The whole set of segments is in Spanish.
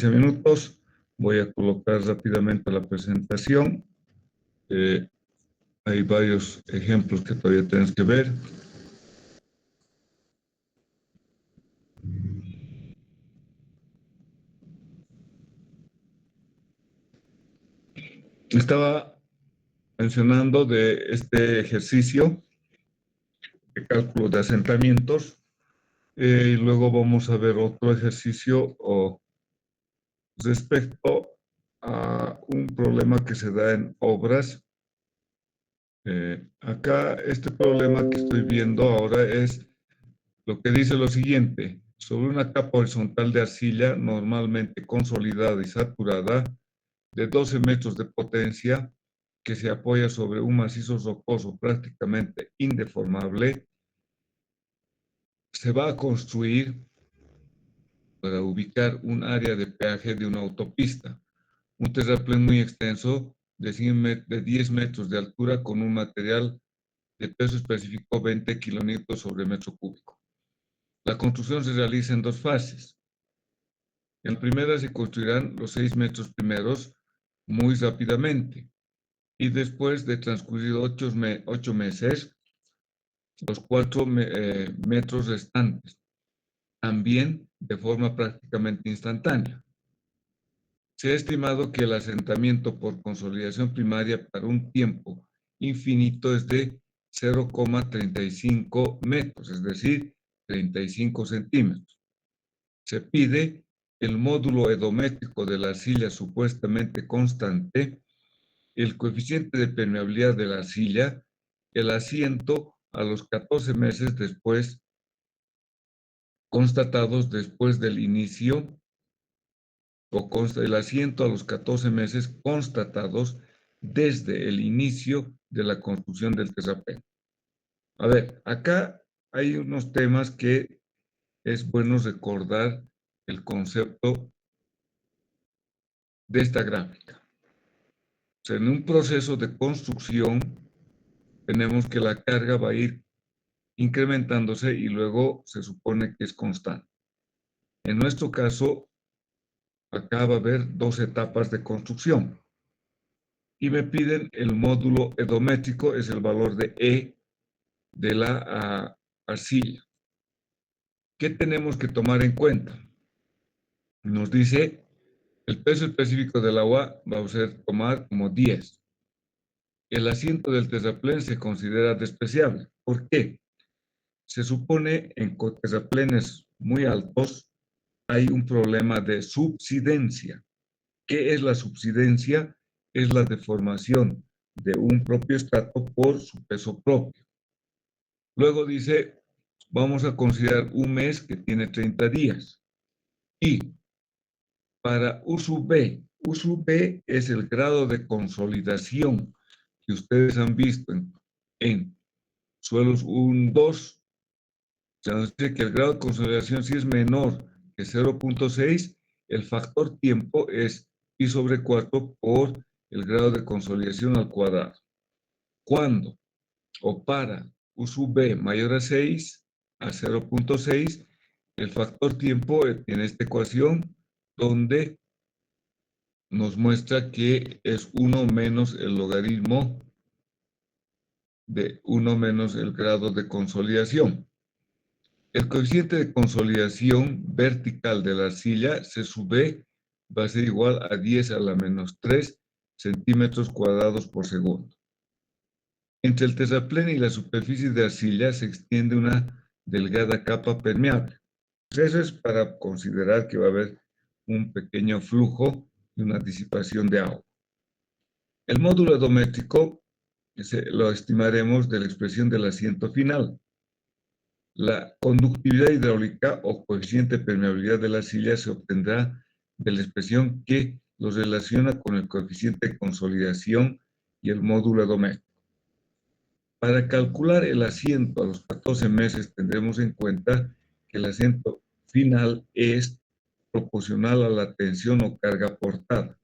minutos. Voy a colocar rápidamente la presentación. Hay varios ejemplos que todavía tienes que ver. Estaba mencionando de este ejercicio de cálculo de asentamientos. Y luego vamos a ver otro ejercicio respecto a un problema que se da en obras. Acá este problema que estoy viendo ahora es lo que dice lo siguiente: sobre una capa horizontal de arcilla normalmente consolidada y saturada de 12 metros de potencia que se apoya sobre un macizo rocoso prácticamente indeformable, se va a construir para ubicar un área de peaje de una autopista, un terraplén muy extenso de 10 metros de altura con un material de peso específico 20 kilonewtons sobre metro cúbico. La construcción se realiza en dos fases. En la primera se construirán los 6 metros primeros muy rápidamente y después de transcurrir 8 meses, los 4 metros restantes, también de forma prácticamente instantánea. Se ha estimado que el asentamiento por consolidación primaria para un tiempo infinito es de 0,35 metros, es decir, 35 centímetros. Se pide el módulo edométrico de la arcilla supuestamente constante, el coeficiente de permeabilidad de la arcilla, el asiento a los 14 meses después, constatados después del inicio, el asiento a los 14 meses constatados desde el inicio de la construcción del terraplén. A ver, acá hay unos temas que es bueno recordar el concepto de esta gráfica. O sea, en un proceso de construcción tenemos que la carga va a ir incrementándose y luego se supone que es constante. En nuestro caso, acá va a haber dos etapas de construcción y me piden el módulo edométrico, es el valor de E de la arcilla. ¿Qué tenemos que tomar en cuenta? Nos dice el peso específico del agua va a ser tomar como 10. El asiento del terraplén se considera despreciable. ¿Por qué? Se supone en terraplenes muy altos hay un problema de subsidencia. ¿Qué es la subsidencia? Es la deformación de un propio estrato por su peso propio. Luego dice, vamos a considerar un mes que tiene 30 días. Y para U sub B es el grado de consolidación que ustedes han visto en suelos 1, 2. Se nos dice que el grado de consolidación, si es menor que 0,6, el factor tiempo es pi sobre 4 por el grado de consolidación al cuadrado. Cuando o para U sub B mayor a 6, a 0,6, el factor tiempo tiene esta ecuación donde nos muestra que es 1 menos el logaritmo de 1 menos el grado de consolidación. El coeficiente de consolidación vertical de la arcilla, C sub B, va a ser igual a 10 a la menos 3 centímetros cuadrados por segundo. Entre el terraplén y la superficie de arcilla se extiende una delgada capa permeable. Eso es para considerar que va a haber un pequeño flujo y una disipación de agua. El módulo edométrico lo estimaremos de la expresión del asiento final. La conductividad hidráulica o coeficiente de permeabilidad de la arcilla se obtendrá de la expresión que los relaciona con el coeficiente de consolidación y el módulo edométrico. Para calcular el asiento a los 14 meses tendremos en cuenta que el asiento final es proporcional a la tensión o carga aportada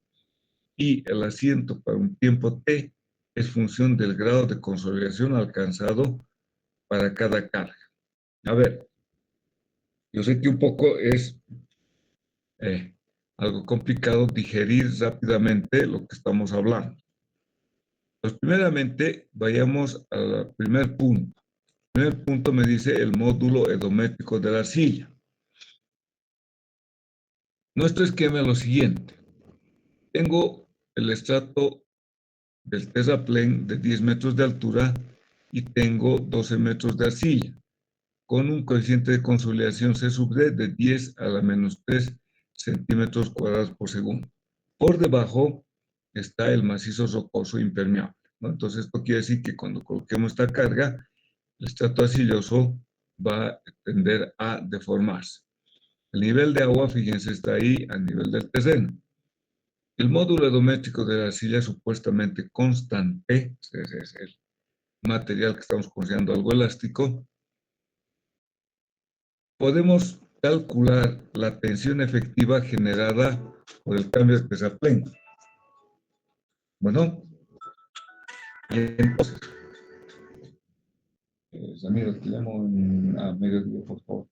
y el asiento para un tiempo t es función del grado de consolidación alcanzado para cada carga. A ver, yo sé que un poco es algo complicado digerir rápidamente lo que estamos hablando. Pues primeramente, vayamos al primer punto. El primer punto me dice el módulo edométrico de la arcilla. Nuestro esquema es lo siguiente. Tengo el estrato del terraplén de 10 metros de altura y tengo 12 metros de arcilla, con un coeficiente de consolidación C sub D de 10 a la menos 3 centímetros cuadrados por segundo. Por debajo está el macizo rocoso impermeable, ¿no? Entonces, esto quiere decir que cuando coloquemos esta carga, el estrato arcilloso va a tender a deformarse. El nivel de agua, fíjense, está ahí a nivel del terreno. El módulo doméstico de la arcilla es supuestamente constante, es el material que estamos considerando algo elástico. Podemos calcular la tensión efectiva generada por el cambio de terraplén. Bueno, y entonces, Ramiro, te llamo a mediodía, por favor.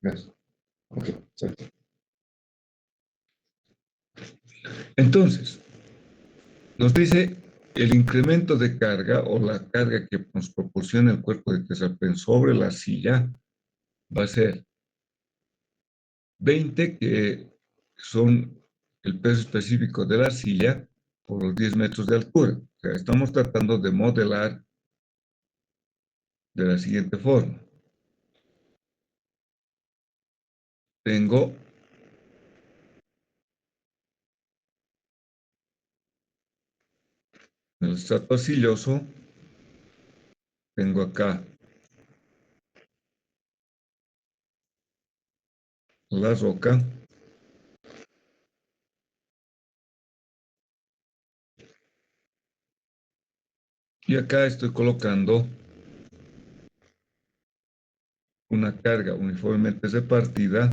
Gracias. Ok, exacto. Entonces, nos dice el incremento de carga o la carga que nos proporciona el cuerpo de terraplén sobre la silla va a ser 20, que son el peso específico de la silla por los 10 metros de altura. O sea, estamos tratando de modelar de la siguiente forma. Tengo el estrato arcilloso, tengo acá la roca, y acá estoy colocando una carga uniformemente repartida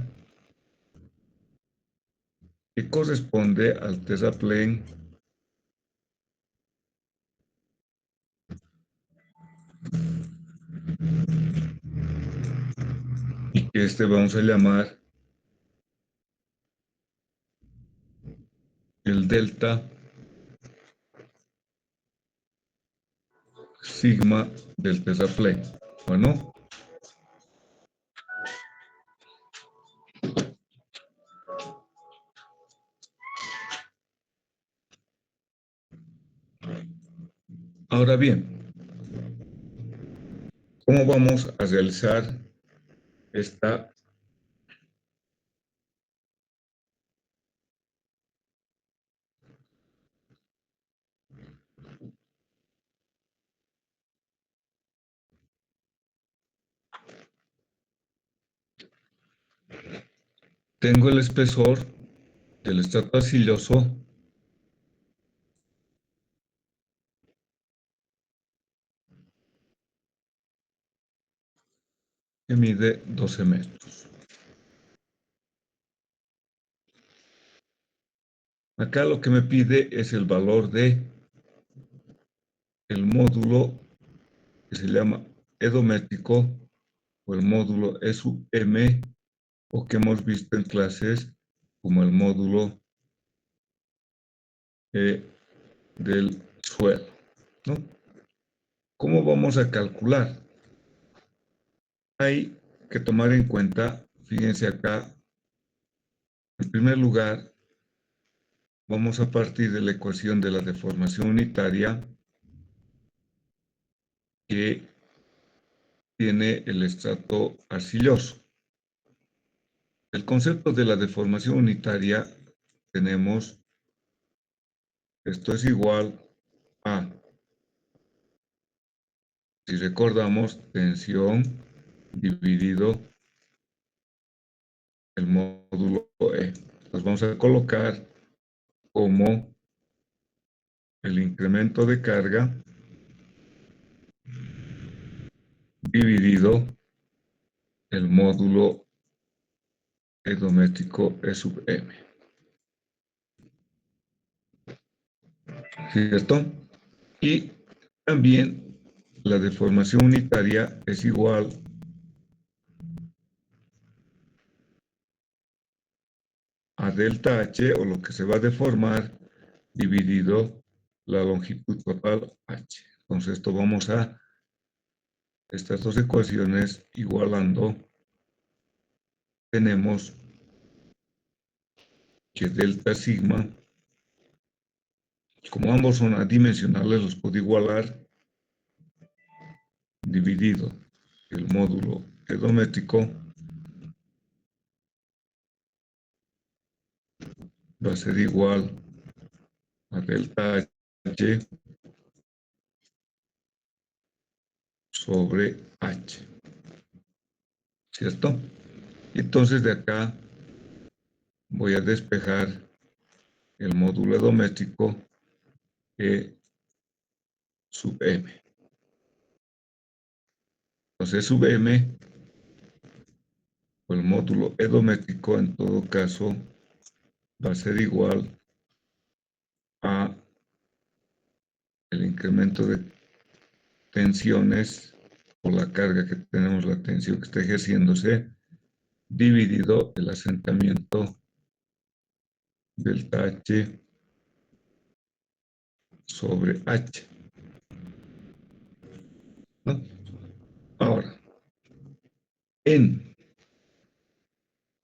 que corresponde al terraplén y que este vamos a llamar el delta sigma del terraplén. Bueno, ahora bien, ¿cómo vamos a realizar esta? Tengo el espesor del estrato arcilloso que mide 12 metros. Acá lo que me pide es el valor de el módulo que se llama edométrico o el módulo E sub M, o que hemos visto en clases como el módulo del suelo, ¿no? ¿Cómo vamos a calcular? Hay que tomar en cuenta, fíjense acá, en primer lugar, vamos a partir de la ecuación de la deformación unitaria que tiene el estrato arcilloso. El concepto de la deformación unitaria tenemos, esto es igual a, si recordamos, tensión dividido el módulo E. Los vamos a colocar como el incremento de carga dividido el módulo E doméstico E sub M. ¿Cierto? Y también la deformación unitaria es igual a delta H, o lo que se va a deformar, dividido la longitud total H. Entonces, esto vamos a estas dos ecuaciones igualando. Tenemos que delta sigma, como ambos son adimensionales, los puedo igualar dividido el módulo edométrico, va a ser igual a delta H sobre H, ¿cierto? Entonces de acá voy a despejar el módulo edométrico E sub M. Entonces sub M, o el módulo edométrico, en todo caso, va a ser igual a el incremento de tensiones por la carga que tenemos, la tensión que está ejerciéndose, dividido el asentamiento delta H sobre H, ¿no? Ahora, en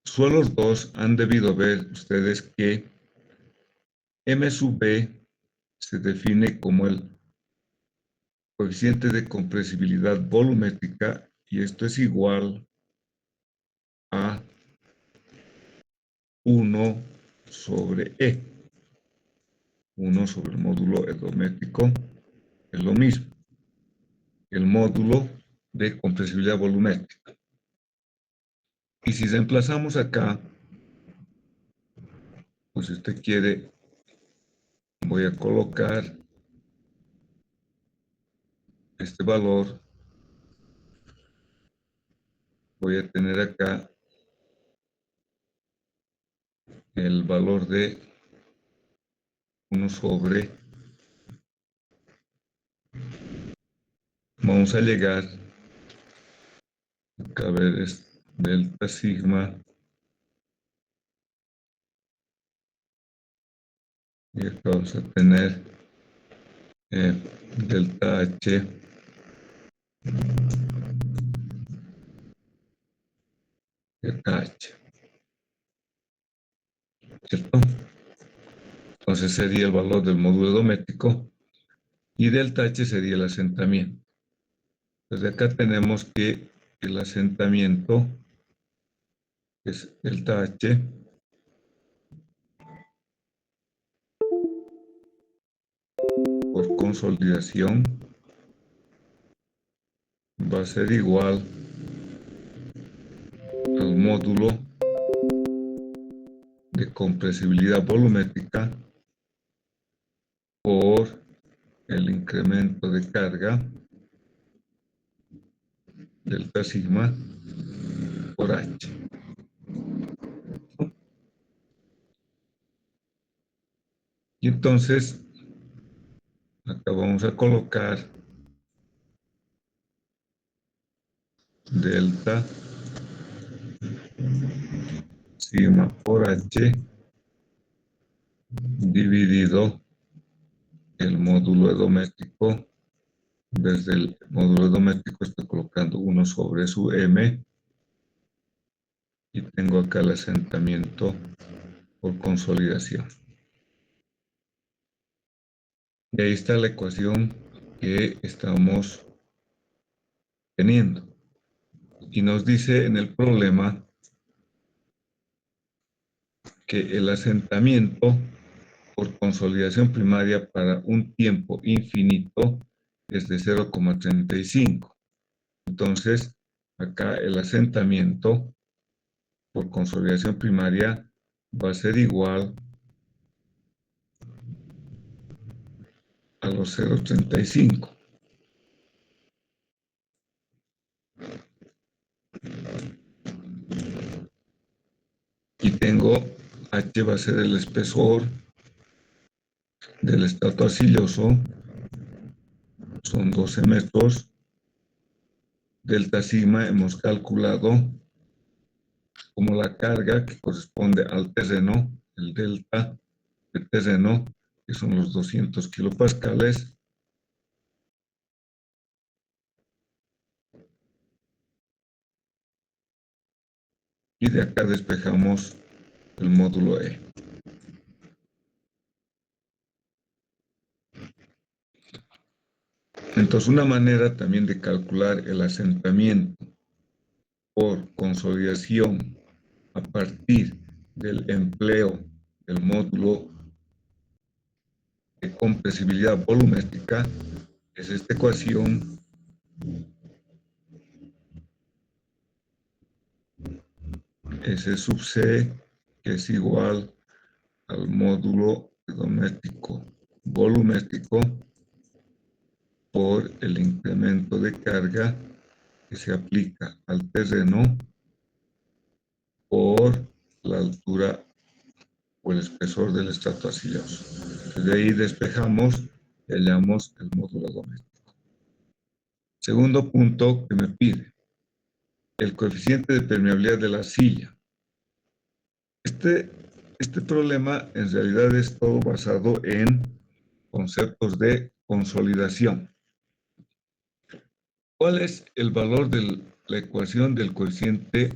suelos 2 han debido ver ustedes que M sub B se define como el coeficiente de compresibilidad volumétrica, y esto es igual a 1 sobre E. 1 sobre el módulo edométrico es lo mismo, el módulo de compresibilidad volumétrica. Y si reemplazamos acá, pues si usted quiere, voy a colocar este valor, voy a tener acá el valor de 1 sobre, vamos a llegar, acá a ver, es delta sigma, y acá vamos a tener delta H y acá H, ¿cierto? Entonces sería el valor del módulo edométrico y delta H sería el asentamiento. Desde acá tenemos que el asentamiento es delta H por consolidación va a ser igual al módulo de compresibilidad volumétrica por el incremento de carga delta sigma por H. Y entonces acá vamos a colocar delta sigma por H dividido el módulo edométrico. Desde el módulo edométrico estoy colocando 1 sobre su M y tengo acá el asentamiento por consolidación. Y ahí está la ecuación que estamos teniendo. Y nos dice en el problema que el asentamiento por consolidación primaria para un tiempo infinito es de 0,35. Entonces, acá el asentamiento por consolidación primaria va a ser igual a los 0,35. Y tengo H va a ser el espesor del estrato arcilloso, son 12 metros. Delta sigma hemos calculado como la carga que corresponde al terreno, el delta de terreno, que son los 200 kilopascales, y de acá despejamos el módulo E. Entonces, una manera también de calcular el asentamiento por consolidación a partir del empleo del módulo de compresibilidad volumétrica es esta ecuación S sub C, que es igual al módulo doméstico volumétrico por el incremento de carga que se aplica al terreno por la altura o el espesor del estrato arcilloso. De ahí despejamos y hallamos el módulo doméstico. Segundo punto que me pide, el coeficiente de permeabilidad de la arcilla. Este problema en realidad es todo basado en conceptos de consolidación. ¿Cuál es el valor de la ecuación del coeficiente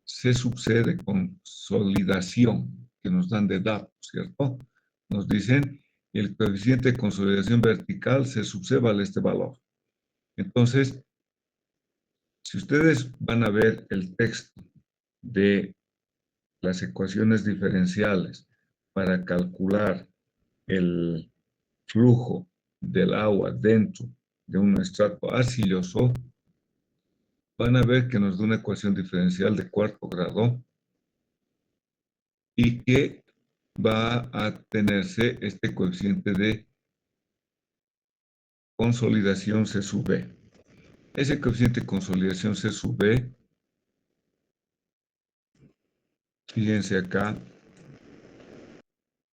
C sub C de consolidación que nos dan de datos, cierto? Nos dicen el coeficiente de consolidación vertical C sub C vale este valor. Entonces, si ustedes van a ver el texto de las ecuaciones diferenciales para calcular el flujo del agua dentro de un estrato arcilloso, van a ver que nos da una ecuación diferencial de cuarto grado y que va a tenerse este coeficiente de consolidación C sub B. Ese coeficiente de consolidación C sub B, fíjense acá,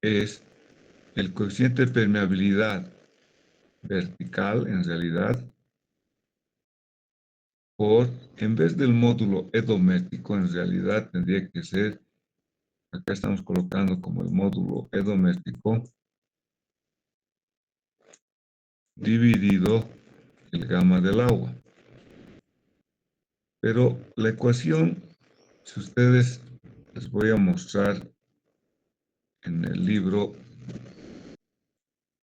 es el coeficiente de permeabilidad vertical, en realidad, por, en vez del módulo E doméstico, en realidad tendría que ser, acá estamos colocando como el módulo E doméstico, dividido el gamma del agua. Pero la ecuación, si ustedes les voy a mostrar en el libro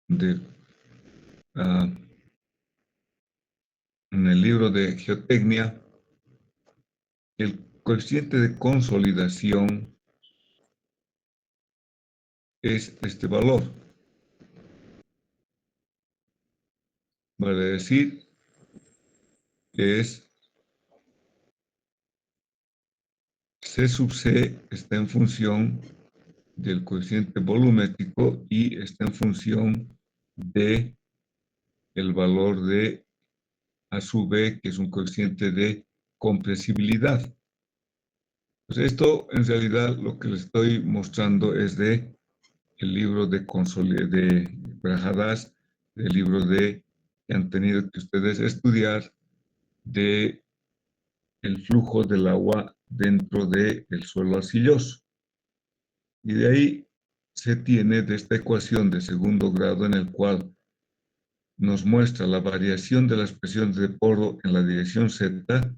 de en el libro de geotecnia, el coeficiente de consolidación es este valor. Vale decir, es C sub C está en función del coeficiente volumétrico y está en función de el valor de A sub B, que es un coeficiente de compresibilidad. Pues esto, en realidad, lo que les estoy mostrando es de el libro de Brajadas, el libro que han tenido que ustedes estudiar de el flujo del agua dentro del suelo arcilloso. Y de ahí se tiene de esta ecuación de segundo grado en el cual nos muestra la variación de las presiones de poro en la dirección Z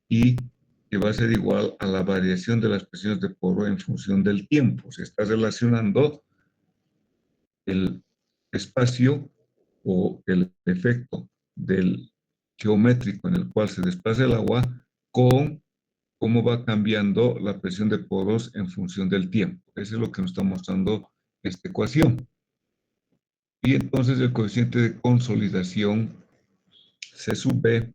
y que va a ser igual a la variación de las presiones de poro en función del tiempo. Se está relacionando el espacio o el efecto del geométrico en el cual se desplaza el agua con cómo va cambiando la presión de poros en función del tiempo. Eso es lo que nos está mostrando esta ecuación. Y entonces el coeficiente de consolidación C sub B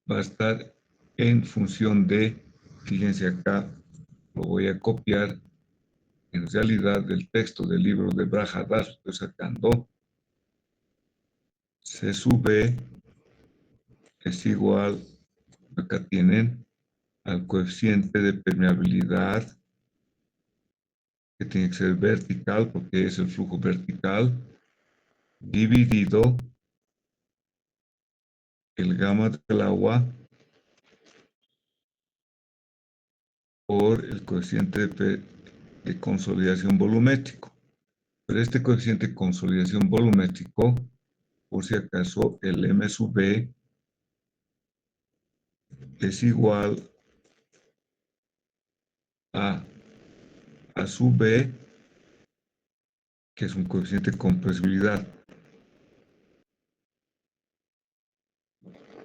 va a estar en función de, fíjense acá, lo voy a copiar, en realidad del texto del libro de Brajadas, estoy sacando, C sub B es igual, acá tienen, al coeficiente de permeabilidad, que tiene que ser vertical, porque es el flujo vertical, dividido el gamma del agua por el coeficiente de consolidación volumétrico. Pero este coeficiente de consolidación volumétrico, por si acaso, el M sub B es igual a A sub B, que es un coeficiente de compresibilidad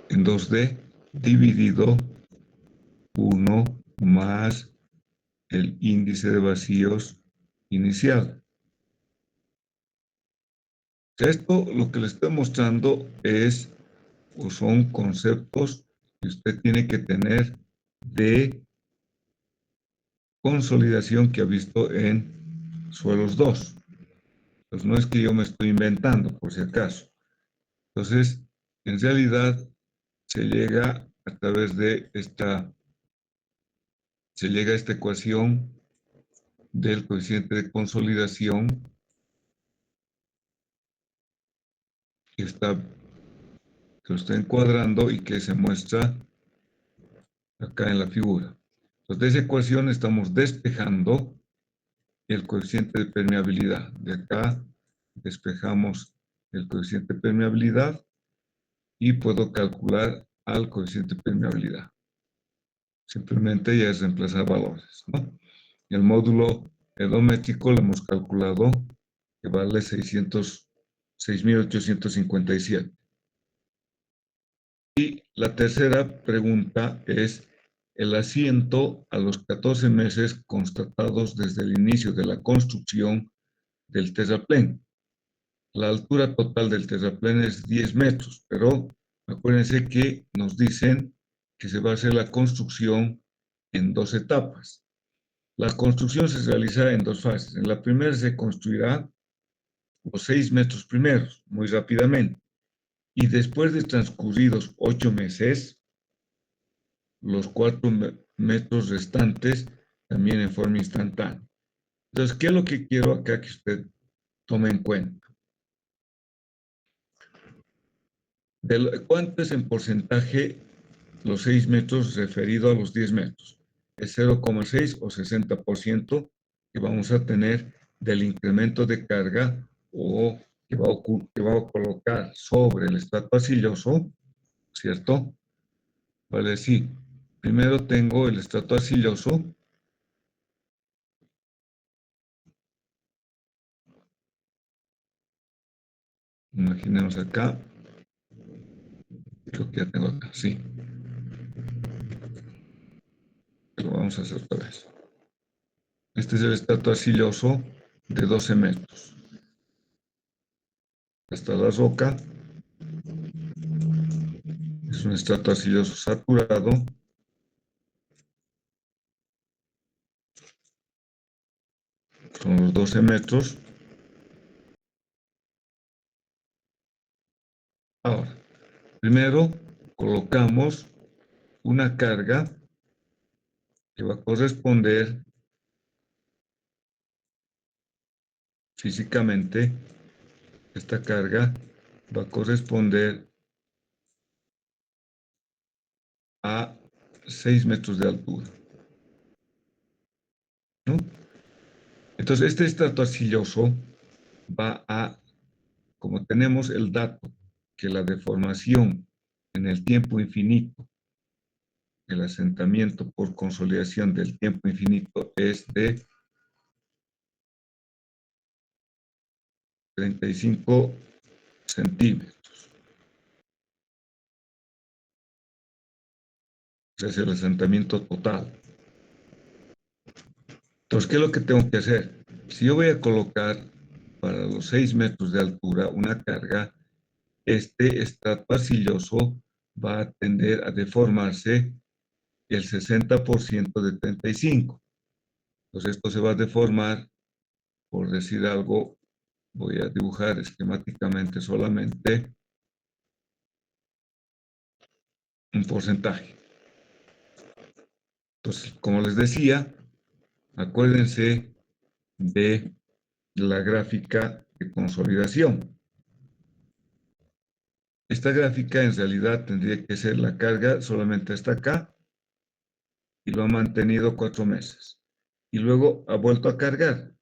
en 2D, dividido 1 más el índice de vacíos inicial. Esto lo que le estoy mostrando es, o son conceptos que usted tiene que tener de consolidación que ha visto en suelos 2. Pues no es que yo me estoy inventando, por si acaso. Entonces, en realidad, se llega a través de esta ecuación del coeficiente de consolidación que lo está encuadrando y que se muestra acá en la figura. Entonces, de esa ecuación estamos despejando el coeficiente de permeabilidad. De acá despejamos el coeficiente de permeabilidad y puedo calcular al coeficiente de permeabilidad. Simplemente ya es reemplazar valores, ¿no? El módulo edométrico lo hemos calculado que vale 6.857. Y la tercera pregunta es el asiento a los 14 meses constatados desde el inicio de la construcción del terraplén. La altura total del terraplén es 10 metros, pero acuérdense que nos dicen que se va a hacer la construcción en 2 etapas. La construcción se realizará en 2 fases. En la primera se construirá los 6 metros primeros, muy rápidamente. Y después de transcurridos 8 meses, los 4 metros restantes también en forma instantánea. Entonces, ¿qué es lo que quiero acá que usted tome en cuenta? ¿Cuánto es en porcentaje los 6 metros referido a los 10 metros? ¿Es 0,6 o 60% que vamos a tener del incremento de carga o que va a colocar sobre el estrato arcilloso, ¿cierto? Vale decir, primero tengo el estrato arcilloso, imaginemos acá, creo que ya tengo acá, sí, lo vamos a hacer otra vez. Este es el estrato arcilloso de 12 metros. Esta es la roca, es un estrato arcilloso saturado, son los 12 metros. Ahora, primero colocamos una carga que va a corresponder físicamente, esta carga va a corresponder a 6 metros de altura, ¿no? Entonces, este estrato arcilloso va a, como tenemos el dato que la deformación en el tiempo infinito, el asentamiento por consolidación del tiempo infinito es de 35 centímetros. Ese es el asentamiento total. Entonces, ¿qué es lo que tengo que hacer? Si yo voy a colocar para los 6 metros de altura una carga, este estrato arcilloso va a tender a deformarse el 60% de 35. Entonces, esto se va a deformar, por decir algo, voy a dibujar esquemáticamente solamente un porcentaje. Entonces, como les decía, acuérdense de la gráfica de consolidación. Esta gráfica en realidad tendría que ser la carga solamente hasta acá y lo ha mantenido 4 meses. Y luego ha vuelto a cargar.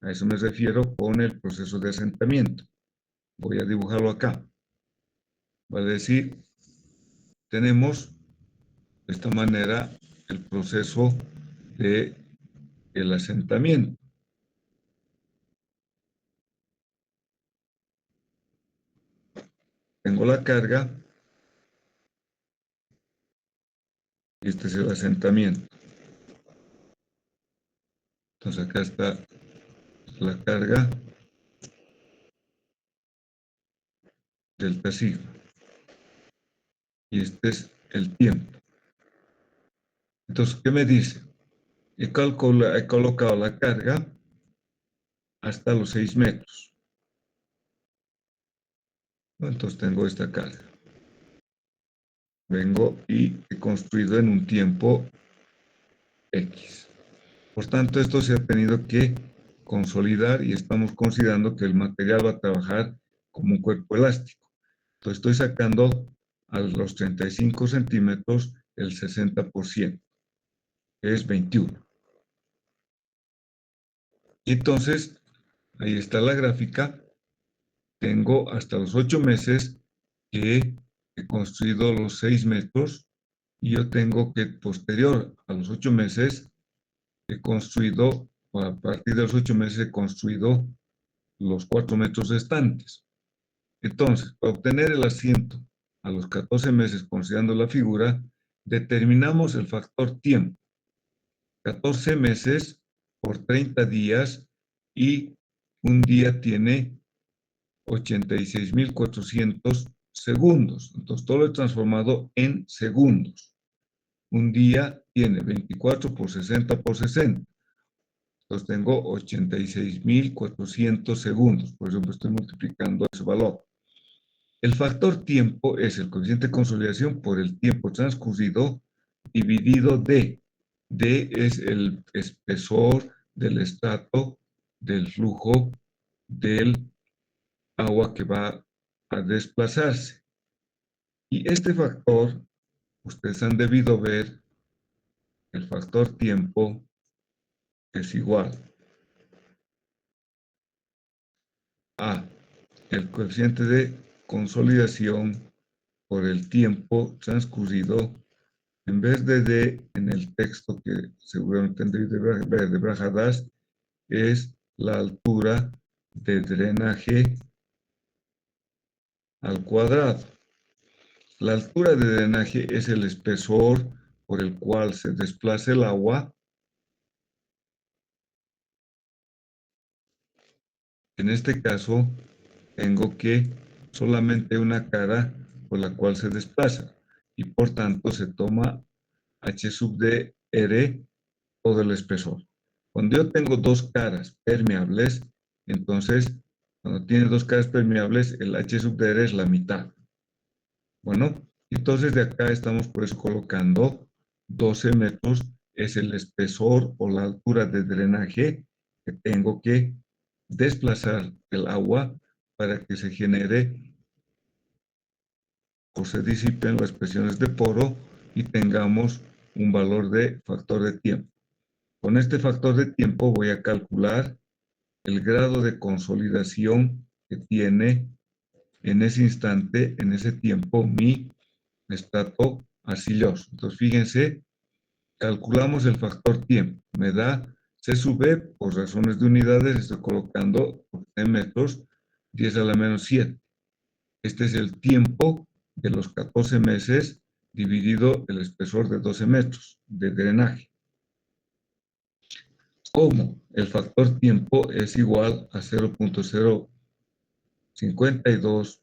A eso me refiero con el proceso de asentamiento. Voy a dibujarlo acá. Vale decir, tenemos de esta manera el proceso de el asentamiento. Tengo la carga. Y este es el asentamiento. Entonces acá está la carga delta sigma. Y este es el tiempo. Entonces, ¿qué me dice? He colocado la carga hasta los 6 metros. Entonces tengo esta carga. Vengo y he construido en un tiempo X. Por tanto, esto se ha tenido que consolidar y estamos considerando que el material va a trabajar como un cuerpo elástico. Entonces estoy sacando a los 35 centímetros el 60%, que es 21. Y entonces, ahí está la gráfica. Tengo hasta los 8 meses que he construido los 6 metros y yo tengo que, posterior a los 8 meses, he construido, a partir de los 8 meses he construido los 4 metros restantes. Entonces, para obtener el asiento a los 14 meses, considerando la figura, determinamos el factor tiempo. 14 meses por 30 días y un día tiene 86.400 segundos. Entonces, todo lo he transformado en segundos. Un día tiene 24 por 60 por 60. Entonces, tengo 86.400 segundos. Por eso me estoy multiplicando ese valor. El factor tiempo es el coeficiente de consolidación por el tiempo transcurrido dividido D. D es el espesor del estrato del flujo del agua que va a desplazarse. Y este factor, ustedes han debido ver, el factor tiempo es igual a el coeficiente de consolidación por el tiempo transcurrido. En vez de D en el texto que seguramente tendréis de Brajadas, es la altura de drenaje al cuadrado. La altura de drenaje es el espesor por el cual se desplaza el agua. En este caso, tengo que solamente una cara por la cual se desplaza y por tanto se toma H sub D R todo el espesor. Cuando yo tengo dos caras permeables, entonces cuando tiene dos caras permeables, el H sub D R es la mitad. Bueno, entonces de acá estamos por eso colocando 12 metros, es el espesor o la altura de drenaje que tengo que desplazar el agua para que se genere o se disipen las presiones de poro y tengamos un valor de factor de tiempo. Con este factor de tiempo voy a calcular el grado de consolidación que tiene en ese instante, en ese tiempo, mi estrato arcilloso. Entonces, fíjense, calculamos el factor tiempo. Me da C sub B, por razones de unidades, estoy colocando en metros, 10 a la menos 7. Este es el tiempo de los 14 meses dividido el espesor de 12 metros de drenaje. Como el factor tiempo es igual a 0.052,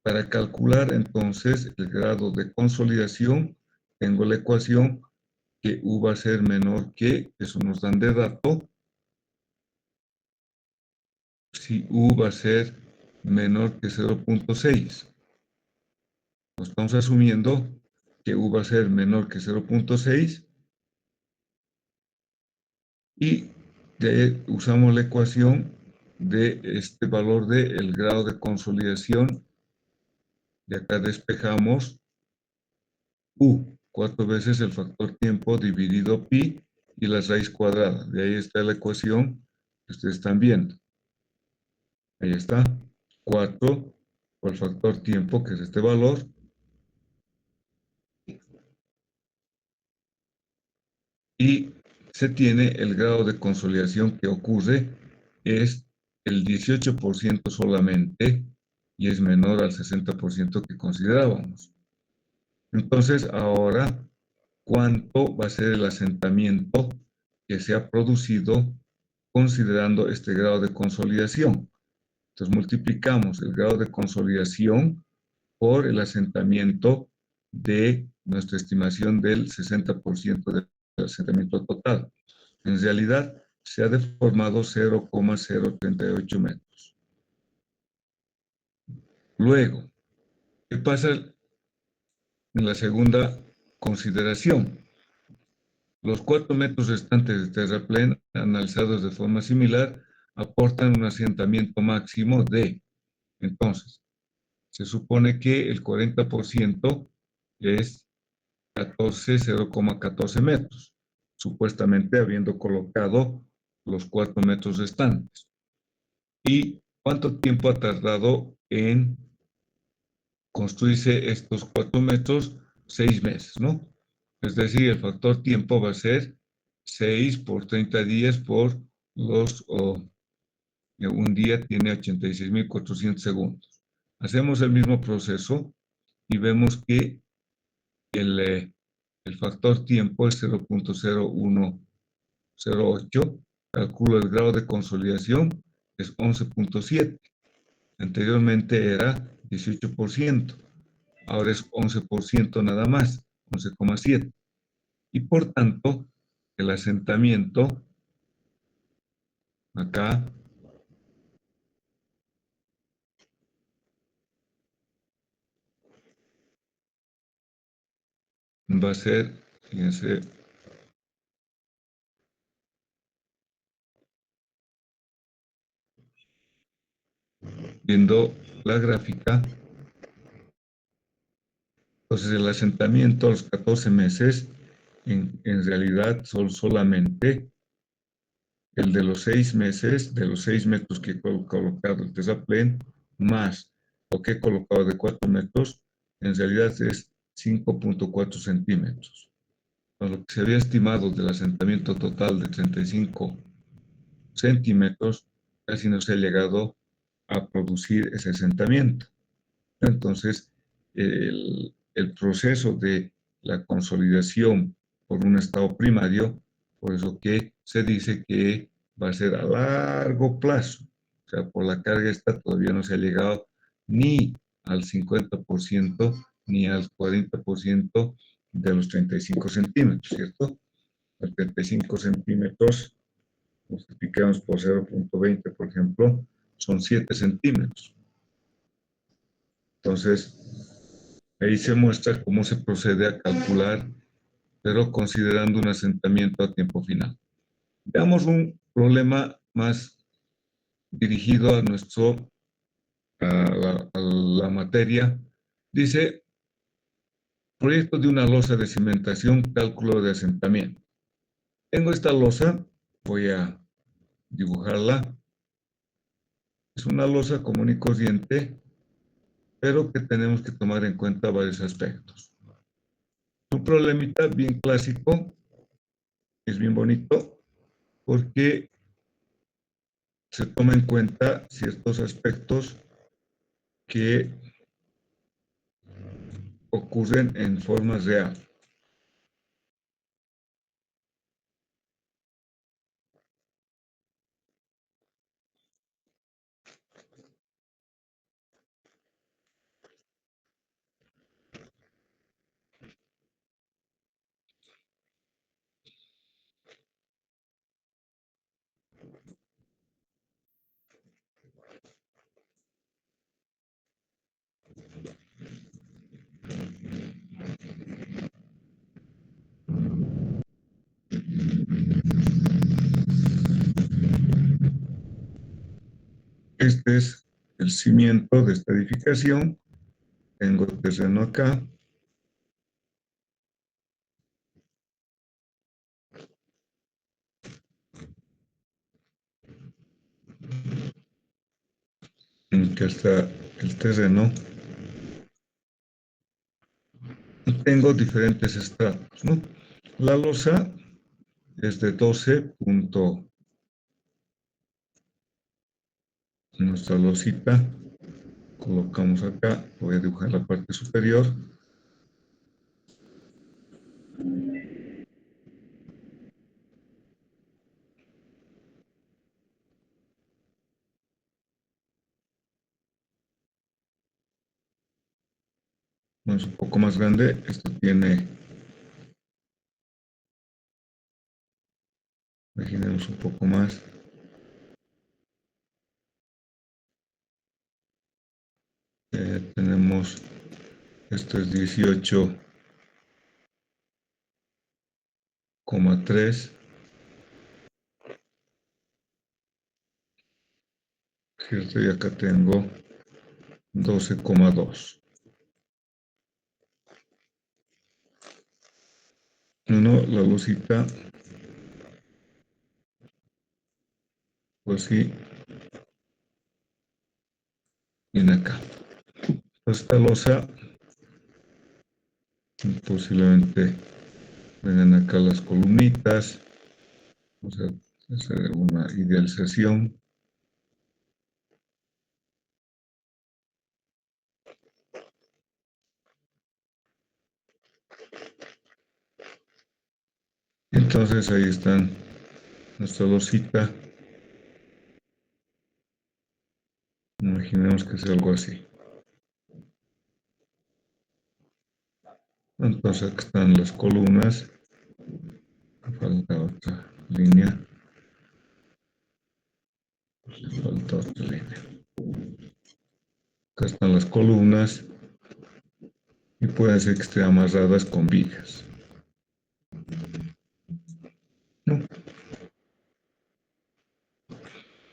para calcular entonces el grado de consolidación, tengo la ecuación que U va a ser menor que, eso nos dan de dato, si U va a ser menor que 0.6. Estamos asumiendo que U va a ser menor que 0.6 y de ahí usamos la ecuación de este valor del grado de consolidación. De acá despejamos U. 4 veces el factor tiempo dividido pi y la raíz cuadrada. De ahí está la ecuación que ustedes están viendo. Ahí está. 4 por el factor tiempo, que es este valor. Y se tiene el grado de consolidación que ocurre, es el 18% solamente, y es menor al 60% que considerábamos. Entonces, ahora, ¿cuánto va a ser el asentamiento que se ha producido considerando este grado de consolidación? Entonces, multiplicamos el grado de consolidación por el asentamiento de nuestra estimación del 60% del asentamiento total. En realidad, se ha deformado 0,038 metros. Luego, ¿qué pasa en la segunda consideración? Los 4 metros restantes de terraplén, analizados de forma similar, aportan un asentamiento máximo de, entonces, se supone que el 40% es 0,14 metros, supuestamente habiendo colocado los 4 metros restantes. ¿Y cuánto tiempo ha tardado en construirse estos 4 metros? 6 meses, ¿no? Es decir, el factor tiempo va a ser 6 por 30 días por un día tiene 86.400 segundos. Hacemos el mismo proceso y vemos que el factor tiempo es 0,0108. Calculo el grado de consolidación, es 11,7. Anteriormente era 18%. Ahora es 11% nada más, 11,7. Y por tanto, el asentamiento acá va a ser, fíjense, viendo la gráfica, entonces el asentamiento a los 14 meses, en realidad son solamente el de los 6 meses, de los 6 metros que he colocado el terraplén, más lo que he colocado de 4 metros, en realidad es 5,4 centímetros. Con lo que se había estimado del asentamiento total de 35 centímetros, casi no se ha llegado a producir ese asentamiento. Entonces, el proceso de la consolidación por un estado primario, por eso que se dice que va a ser a largo plazo. O sea, por la carga esta todavía no se ha llegado ni al 50% ni al 40% de los 35 centímetros, ¿cierto? Los 35 centímetros multiplicamos por 0,20, por ejemplo, son 7 centímetros. Entonces, ahí se muestra cómo se procede a calcular, pero considerando un asentamiento a tiempo final. Veamos un problema más dirigido a la materia. Dice, proyecto de una losa de cimentación, cálculo de asentamiento. Tengo esta losa, voy a dibujarla. Es una losa común y corriente, pero que tenemos que tomar en cuenta varios aspectos. Un problemita bien clásico, es bien bonito, porque se toma en cuenta ciertos aspectos que ocurren en forma real. Este es el cimiento de esta edificación. Tengo terreno acá. en que está el terreno, y tengo diferentes estratos, ¿no? La losa es de 12 punto, nuestra losita, colocamos acá, voy a dibujar la parte superior. Es un poco más grande, esto tiene, imaginemos un poco más, tenemos, esto es 18,3, ¿cierto? Y acá tengo 12,2. Uno, la lucita, pues sí, viene acá. Esta losa, posiblemente vengan acá las columnitas, vamos a hacer una idealización. Entonces ahí están nuestra losita. Imaginemos que sea algo así. Entonces aquí están las columnas. Falta otra línea. Falta otra línea. Acá están las columnas y pueden ser que estén amarradas con vigas, ¿no?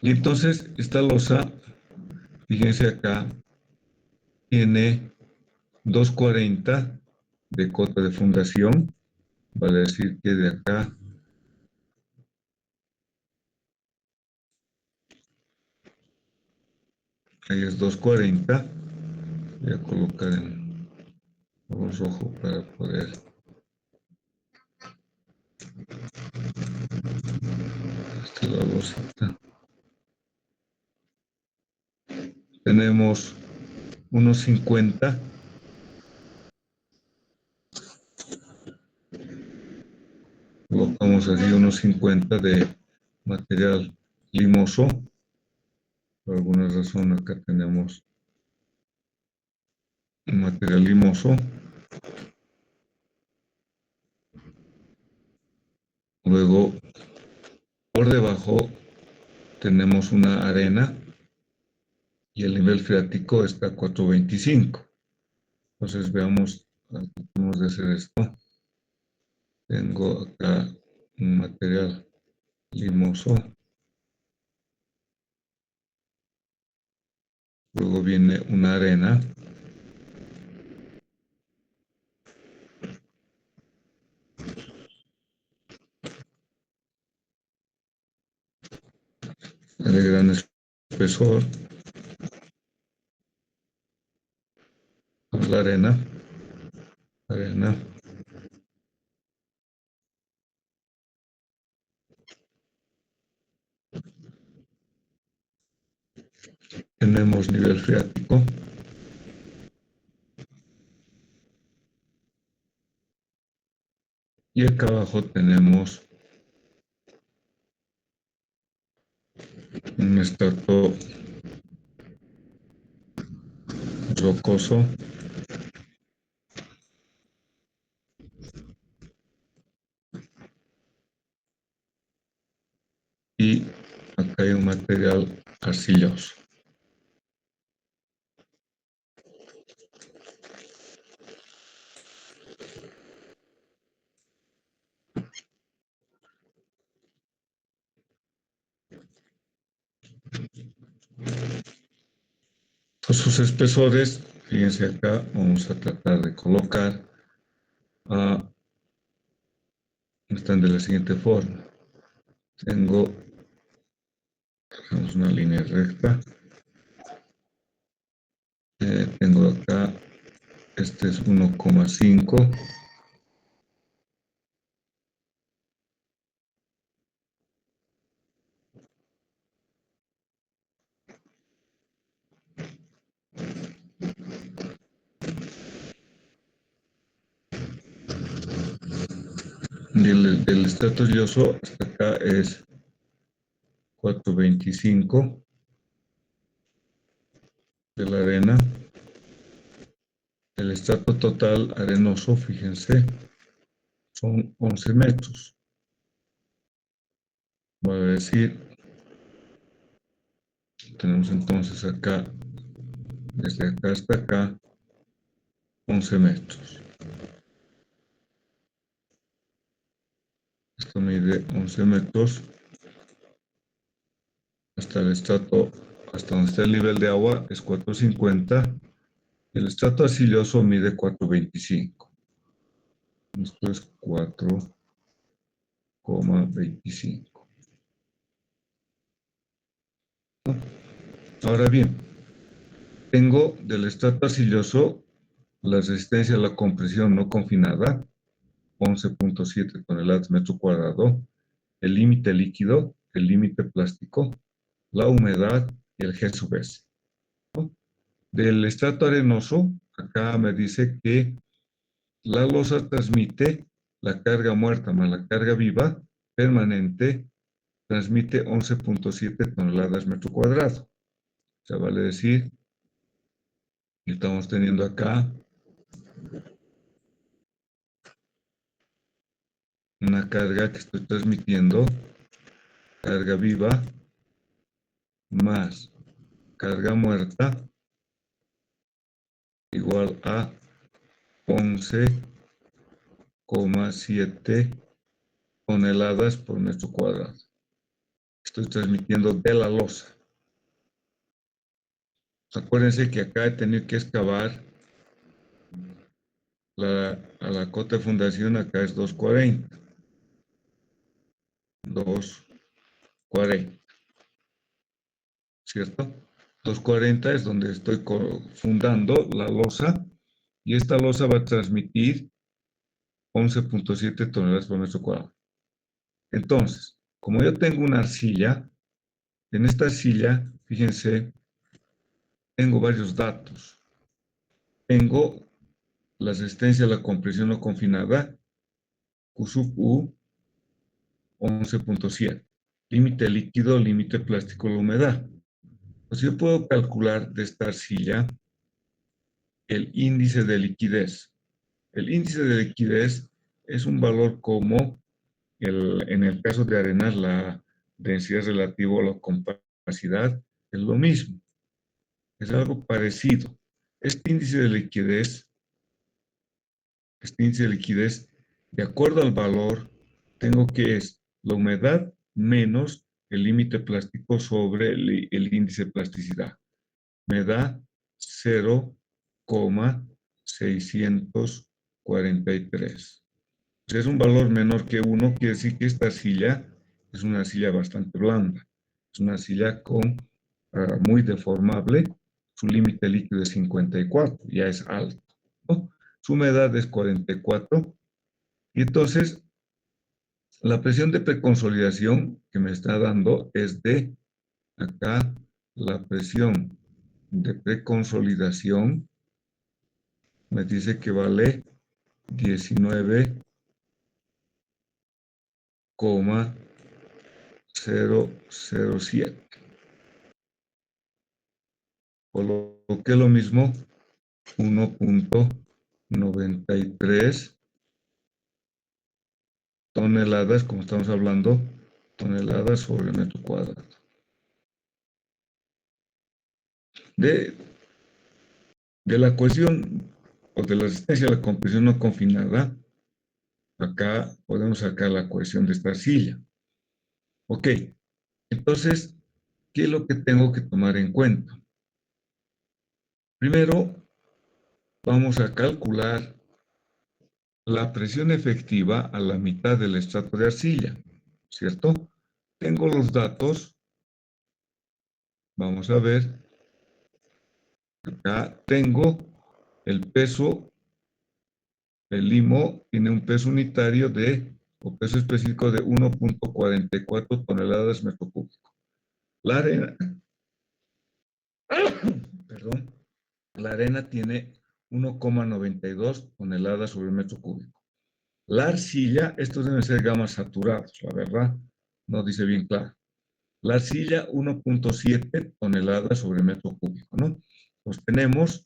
Y entonces esta losa, fíjense acá, tiene 240 de cota de fundación, vale decir que de acá ahí es 240. Voy a colocar en color rojo para poder. Esta es la losita. Tenemos unos 50. Colocamos así unos 50 de material limoso. Por alguna razón acá tenemos un material limoso. Luego, por debajo tenemos una arena y el nivel freático está a 425. Entonces veamos, tratamos de hacer esto. Tengo acá un material limoso. Luego viene una arena. De gran espesor. La arena. Arena. Tenemos nivel freático. Y acá abajo tenemos un estrato rocoso. Y acá hay un material arcilloso. Sus espesores, fíjense acá, vamos a tratar de colocar, están de la siguiente forma. Tengo una línea recta, Tengo acá, este es 1,5. Y el estrato lluvioso hasta acá es 4,25 de la arena. El estrato total arenoso, fíjense, son 11 metros. Voy a decir, tenemos entonces acá, desde acá hasta acá, 11 metros. Esto mide 11 metros hasta el estrato, hasta donde está el nivel de agua es 4,50. El estrato arcilloso mide 4,25. Esto es 4,25. Ahora bien, tengo del estrato arcilloso la resistencia a la compresión no confinada, 11,7 toneladas metro cuadrado, el límite líquido, el límite plástico, la humedad y el G sub S. ¿No? Del estrato arenoso, acá me dice que la losa transmite la carga muerta más la carga viva permanente, transmite 11,7 toneladas metro cuadrado. O sea, vale decir que estamos teniendo acá una carga que estoy transmitiendo, carga viva más carga muerta igual a 11,7 toneladas por metro cuadrado. Estoy transmitiendo de la losa. Acuérdense que acá he tenido que excavar a la cota de fundación, acá es 2,40. 2,40, ¿cierto? 2,40 es donde estoy fundando la losa y esta losa va a transmitir 11,7 toneladas por metro cuadrado. Entonces, como yo tengo una arcilla, en esta arcilla, fíjense, tengo varios datos. Tengo la resistencia a la compresión no confinada, Q sub U, 11,7. Límite líquido, límite plástico, la humedad. Pues yo puedo calcular de esta arcilla el índice de liquidez. El índice de liquidez es un valor como, en el caso de arenas, la densidad relativa a la compacidad es lo mismo. Es algo parecido. Este índice de liquidez, de acuerdo al valor, tengo que es la humedad menos el límite plástico sobre el índice de plasticidad. Me da 0,643. Si es un valor menor que 1, quiere decir que esta silla es una silla bastante blanda. Es una silla muy deformable. Su límite líquido es 54, ya es alto, ¿no? Su humedad es 44. Y entonces, la presión de preconsolidación que me está dando es de, acá, la presión de preconsolidación me dice que vale 19,007. Coloqué lo mismo, 1,93 toneladas, como estamos hablando, toneladas sobre metro cuadrado. De la cohesión o de la resistencia a la compresión no confinada, acá podemos sacar la cohesión de esta arcilla. Ok, entonces, ¿qué es lo que tengo que tomar en cuenta? Primero, vamos a calcular la presión efectiva a la mitad del estrato de arcilla, ¿cierto? Tengo los datos, vamos a ver, Acá tengo el peso, el limo tiene un peso unitario o peso específico de 1.44 toneladas metro cúbico. La arena, perdón, la arena tiene 1,92 toneladas sobre metro cúbico. La arcilla, estos deben ser gamas saturados, la verdad, no dice bien claro. La arcilla, 1.7 toneladas sobre metro cúbico, ¿no? Pues tenemos,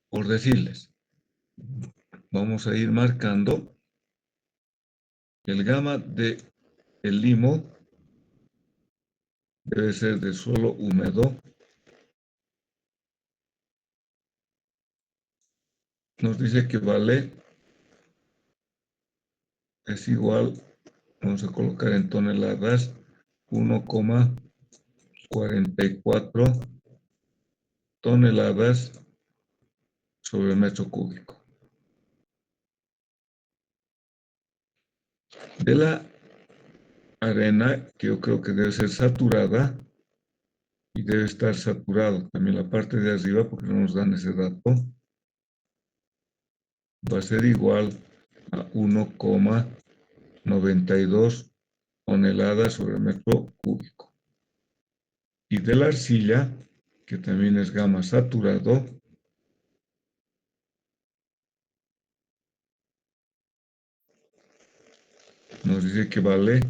por decirles, vamos a ir marcando el gama de el limo debe ser de suelo húmedo. Nos dice que vale, es igual, vamos a colocar en toneladas, 1,44 toneladas sobre metro cúbico. De la arena, que yo creo que debe ser saturada, y debe estar saturado también la parte de arriba, porque no nos dan ese dato, va a ser igual a 1,92 toneladas sobre metro cúbico. Y de la arcilla, que también es gama saturado, nos dice que vale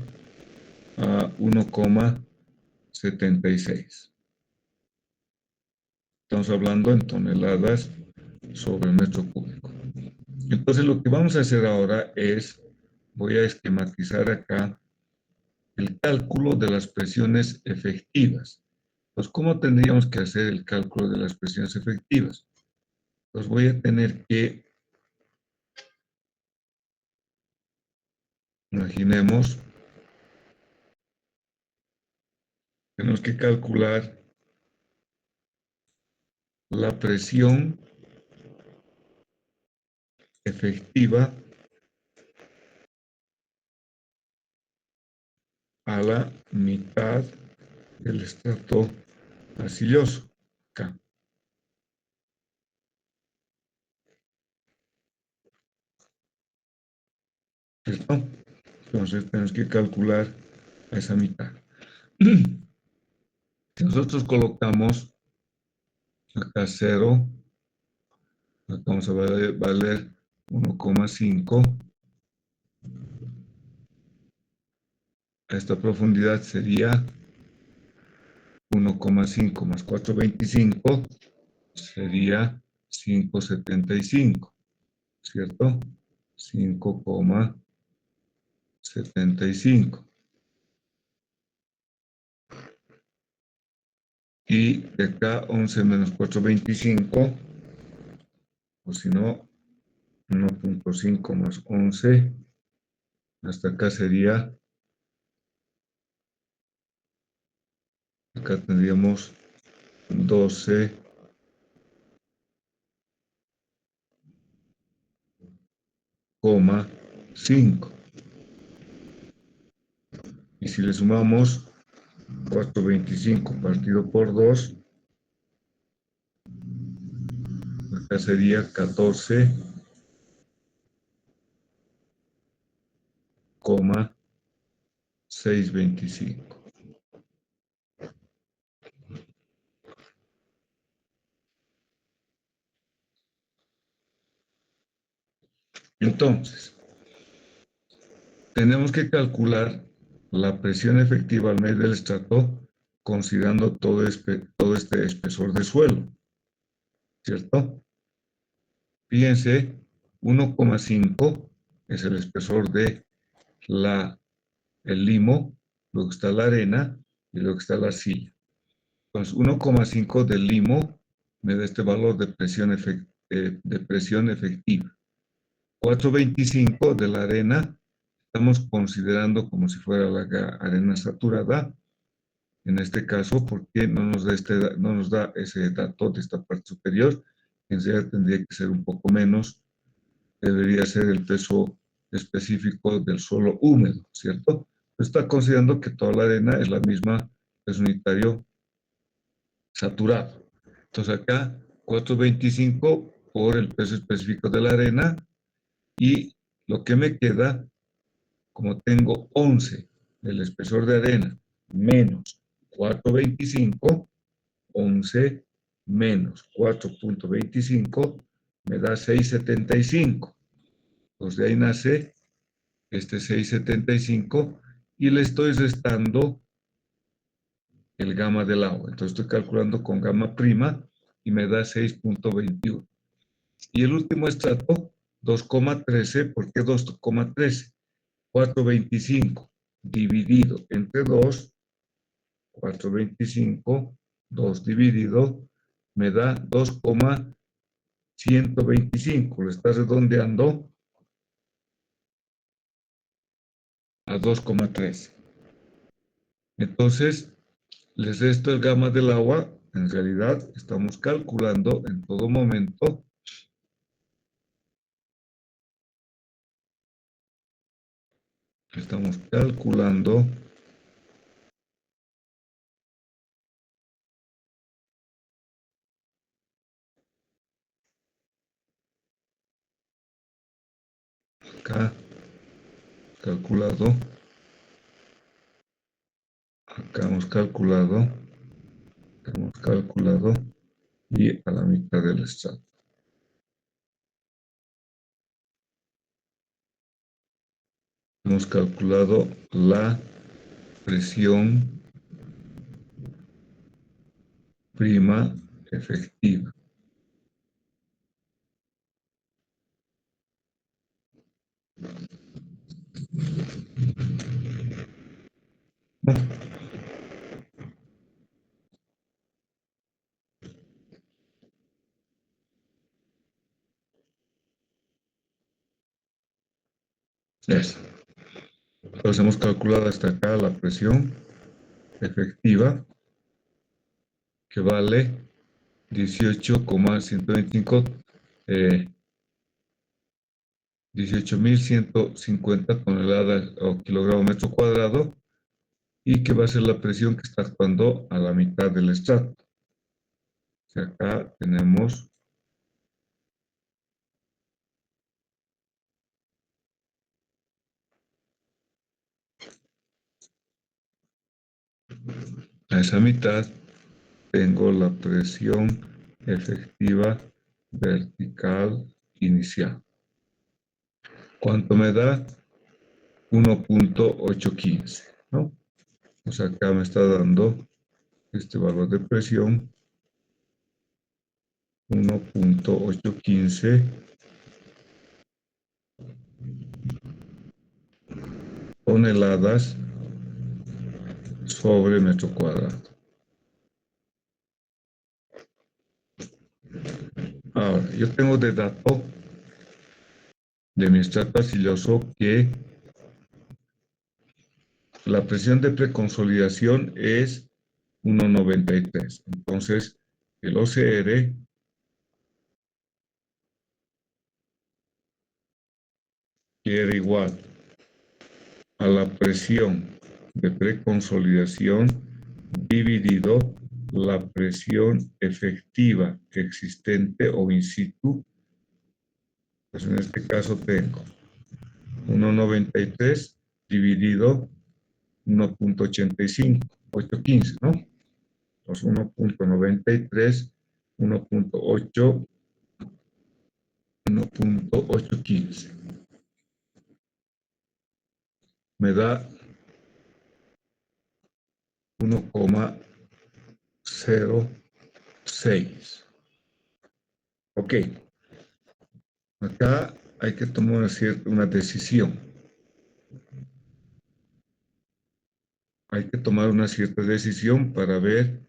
a 1,76. Estamos hablando en toneladas sobre metro cúbico. Entonces lo que vamos a hacer ahora es, voy a esquematizar acá el cálculo de las presiones efectivas. Pues, ¿cómo tendríamos que hacer el cálculo de las presiones efectivas? Pues voy a tener que, imaginemos, tenemos que calcular la presión efectiva a la mitad del estrato arcilloso, acá. ¿Cierto? Entonces tenemos que calcular a esa mitad. Si nosotros colocamos acá 0, acá vamos a valer 1,5. A esta profundidad sería 1,5 más 4,25 sería 5,75, ¿cierto? 5,75. Y de acá 11 menos 4,25, o si no, 1,5 más 11, hasta acá sería, acá tendríamos 12,5. Y si le sumamos 4,25 partido por 2, acá sería 14,625. Entonces, tenemos que calcular la presión efectiva al medio del estrato considerando todo este espesor de suelo, ¿cierto? Fíjense, 1,5 es el espesor de el limo, luego está la arena y luego está la arcilla. Entonces, 1,5 del limo me da este valor de presión efectiva. 4,25 de la arena, estamos considerando como si fuera la arena saturada, en este caso, porque no nos da ese dato de esta parte superior, en realidad tendría que ser un poco menos, debería ser el peso específico del suelo húmedo, ¿cierto? Está considerando que toda la arena es la misma peso unitario saturado. Entonces acá 4.25 por el peso específico de la arena y lo que me queda, como tengo 11 del espesor de arena menos 4.25, 11 menos 4.25 me da 6.75. Pues de ahí nace este 6.75 y le estoy restando el gamma del agua. Entonces estoy calculando con gamma prima y me da 6.21. Y el último estrato, 2,13. ¿Por qué 2,13? 4.25 dividido entre 2, 4.25, 2 dividido, me da 2,125. Lo está redondeando a 2,13. Entonces, les resto el gamma del agua. En realidad, estamos calculando en todo momento acá, calculado, acá hemos calculado y a la mitad del estrato. Hemos calculado la presión prima efectiva. Eso. Entonces hemos calculado hasta acá la presión efectiva, que vale 18,125, 18.150 toneladas o kilogramo metro cuadrado, y que va a ser la presión que está actuando a la mitad del estrato. O sea, acá tenemos a esa mitad, tengo la presión efectiva vertical inicial. ¿Cuánto me da? 1.815, ¿no? O sea, acá me está dando este valor de presión, 1.815 toneladas sobre metro cuadrado. Ahora, yo tengo de dato de mi estrato arcilloso que la presión de preconsolidación es 1.93. Entonces, el OCR era igual a la presión de preconsolidación dividido la presión efectiva existente o in situ. Pues en este caso tengo 1.93 dividido 1.85, 815, ¿no? Entonces 1.93, 1.8, 1.815. Me da 1,06. Ok. Acá hay que tomar una decisión. Hay que tomar una cierta decisión para ver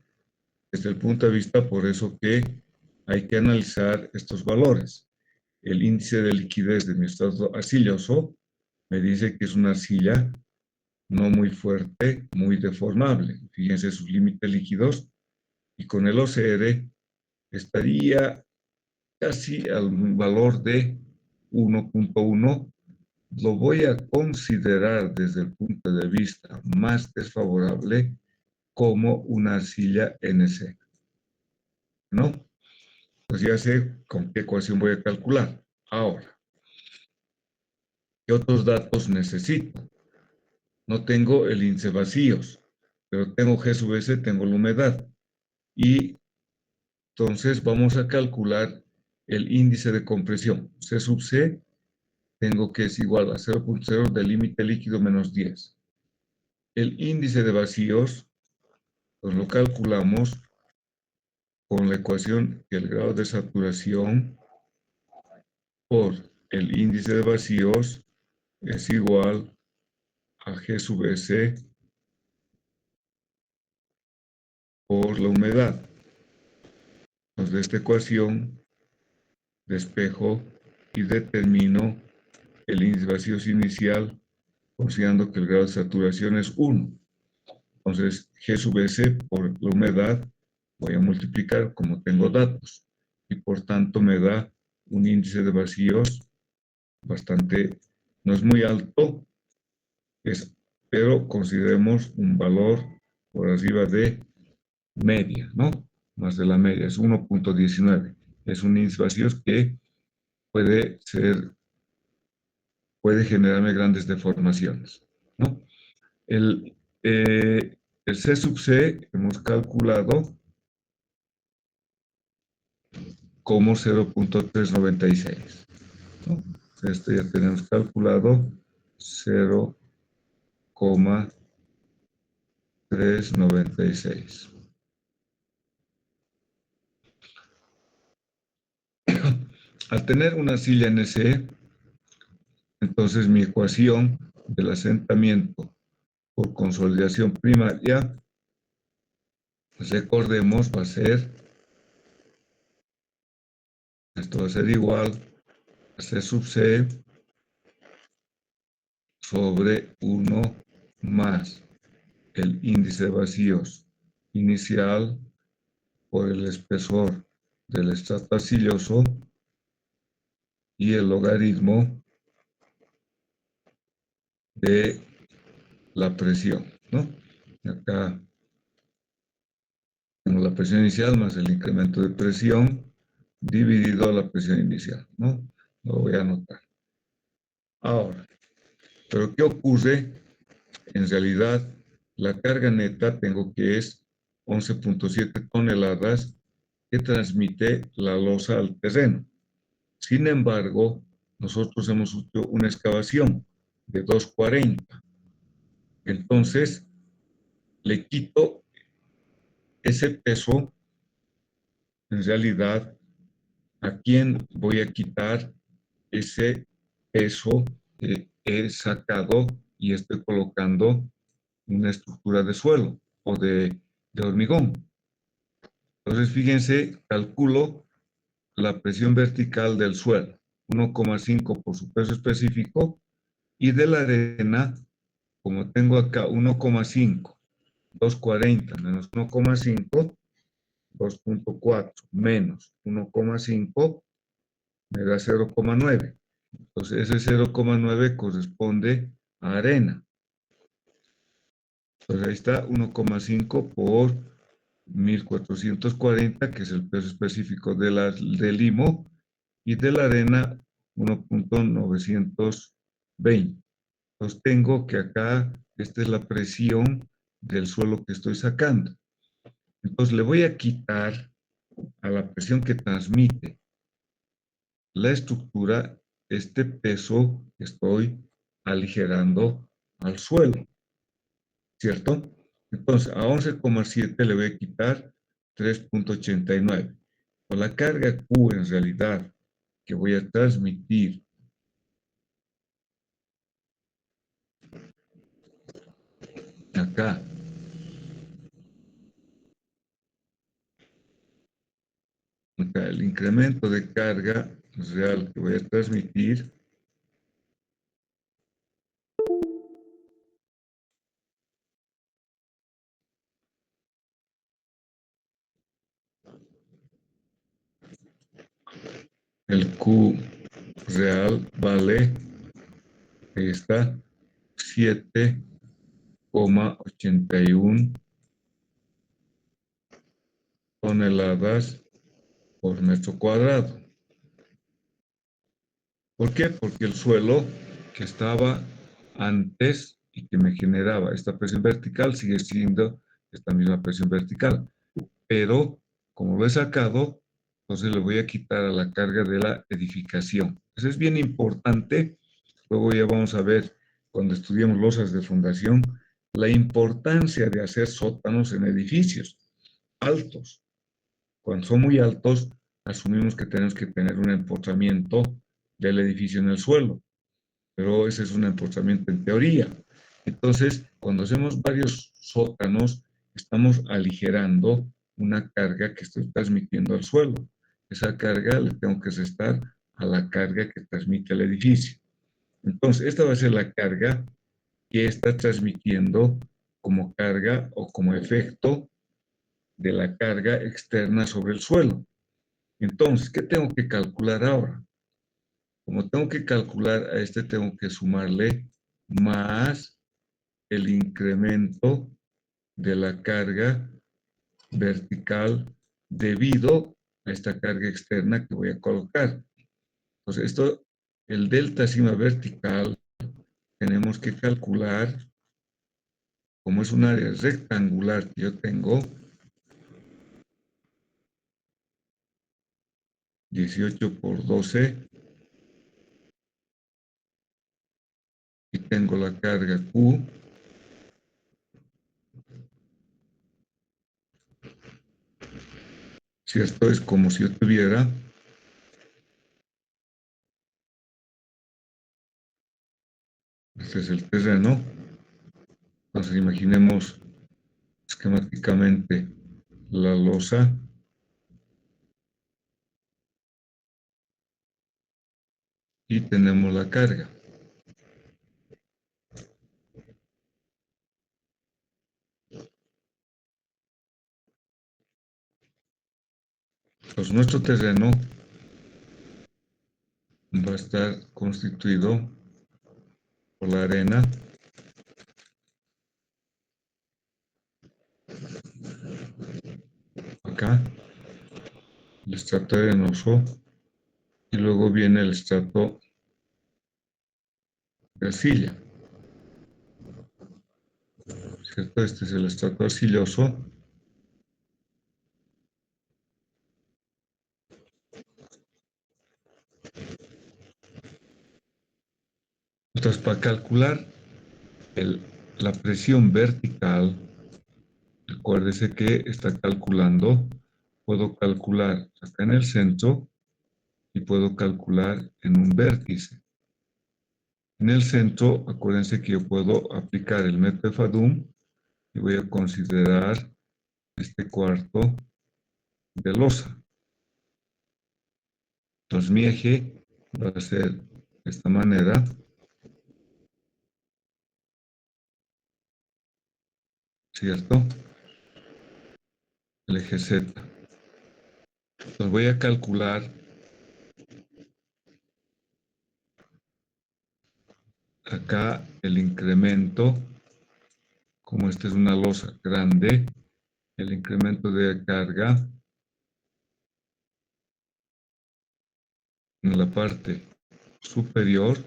desde el punto de vista, por eso que hay que analizar estos valores. El índice de liquidez de mi estrato arcilloso me dice que es una arcilla no muy fuerte, muy deformable. Fíjense sus límites líquidos, y con el OCR estaría casi al valor de 1.1. Lo voy a considerar desde el punto de vista más desfavorable como una arcilla NC. ¿no? Pues ya sé con qué ecuación voy a calcular. Ahora, ¿qué otros datos necesito? No tengo el índice vacíos, pero tengo G sub S, tengo la humedad. Y entonces vamos a calcular el índice de compresión. C sub C tengo que es igual a 0.0 del límite líquido menos 10. El índice de vacíos, pues lo calculamos con la ecuación que el grado de saturación por el índice de vacíos es igual a G sub S por la humedad. Entonces, de esta ecuación despejo y determino el índice de vacíos inicial considerando que el grado de saturación es 1. Entonces, G sub S por la humedad voy a multiplicar como tengo datos y por tanto me da un índice de vacíos bastante, no es muy alto, pero consideremos un valor por arriba de media, ¿no? Más de la media, es 1.19. Es un índice de vacíos que puede generarme grandes deformaciones, ¿no? El, el C sub C hemos calculado como 0.396, ¿no? Esto ya tenemos calculado 0.396. Al tener una silla NC, entonces mi ecuación del asentamiento por consolidación primaria, recordemos, esto va a ser igual a C sub C sobre 1 más el índice de vacíos inicial por el espesor del estrato arcilloso y el logaritmo de la presión, ¿no? Acá tengo la presión inicial más el incremento de presión dividido la presión inicial, ¿no? Lo voy a anotar. Ahora, ¿pero qué ocurre? En realidad, la carga neta tengo que es 11.7 toneladas que transmite la losa al terreno. Sin embargo, nosotros hemos hecho una excavación de 240. Entonces, le quito ese peso, en realidad, ¿a quién voy a quitar ese peso que he sacado y estoy colocando una estructura de suelo o de hormigón? Entonces, fíjense, calculo la presión vertical del suelo, 1,5 por su peso específico, y de la arena, como tengo acá 1,5, 240 menos 1,5, 2.4 menos 1,5 me da 0,9. Entonces ese 0,9 corresponde a arena. Entonces ahí está 1,5 por 1440, que es el peso específico del limo, y de la arena 1.920. Entonces tengo que acá, esta es la presión del suelo que estoy sacando. Entonces le voy a quitar a la presión que transmite la estructura este peso que estoy aligerando al suelo, ¿cierto? Entonces a 11,7 le voy a quitar 3.89. Con la carga Q en realidad que voy a transmitir acá, el incremento de carga real que voy a transmitir el Q real vale, ahí está, 7,81 toneladas por metro cuadrado. ¿Por qué? Porque el suelo que estaba antes y que me generaba esta presión vertical sigue siendo esta misma presión vertical. Pero como lo he sacado, entonces le voy a quitar a la carga de la edificación. Eso es bien importante. Luego ya vamos a ver, cuando estudiemos losas de fundación, la importancia de hacer sótanos en edificios altos. Cuando son muy altos, asumimos que tenemos que tener un empotramiento del edificio en el suelo, pero ese es un empotramiento en teoría. Entonces, cuando hacemos varios sótanos, estamos aligerando una carga que estoy transmitiendo al suelo. Esa carga le tengo que restar a la carga que transmite el edificio. Entonces, esta va a ser la carga que está transmitiendo como carga o como efecto de la carga externa sobre el suelo. Entonces, ¿qué tengo que calcular ahora? Como tengo que calcular a este, tengo que sumarle más el incremento de la carga vertical debido a esta carga externa que voy a colocar. Entonces, esto, el delta sigma vertical, tenemos que calcular, como es un área rectangular que yo tengo, 18 por 12, y tengo la carga Q, si esto es como si yo tuviera, este es el terreno, entonces imaginemos esquemáticamente la losa y tenemos la carga. Pues nuestro terreno va a estar constituido por la arena, acá, el estrato arenoso, y luego viene el estrato de arcilla, ¿cierto? Este es el estrato arcilloso. Entonces, para calcular la presión vertical, acuérdese que está calculando, puedo calcular acá en el centro y puedo calcular en un vértice. En el centro, acuérdense que yo puedo aplicar el método de Fadum y voy a considerar este cuarto de losa. Entonces mi eje va a ser de esta manera, ¿cierto? El eje Z. Entonces voy a calcular acá el incremento, como esta es una losa grande, el incremento de carga en la parte superior,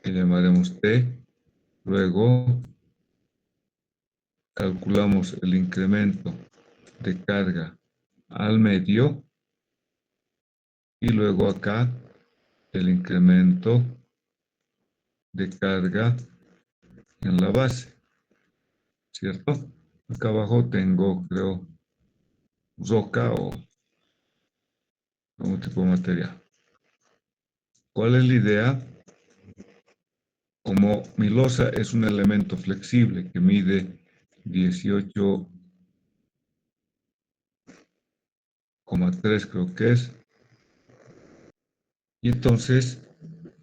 que llamaremos T. Luego calculamos el incremento de carga al medio y luego acá el incremento de carga en la base, ¿cierto? Acá abajo tengo, creo, roca o algún tipo de material. ¿Cuál es la idea? Como mi losa es un elemento flexible que mide 18,3 creo que es, y entonces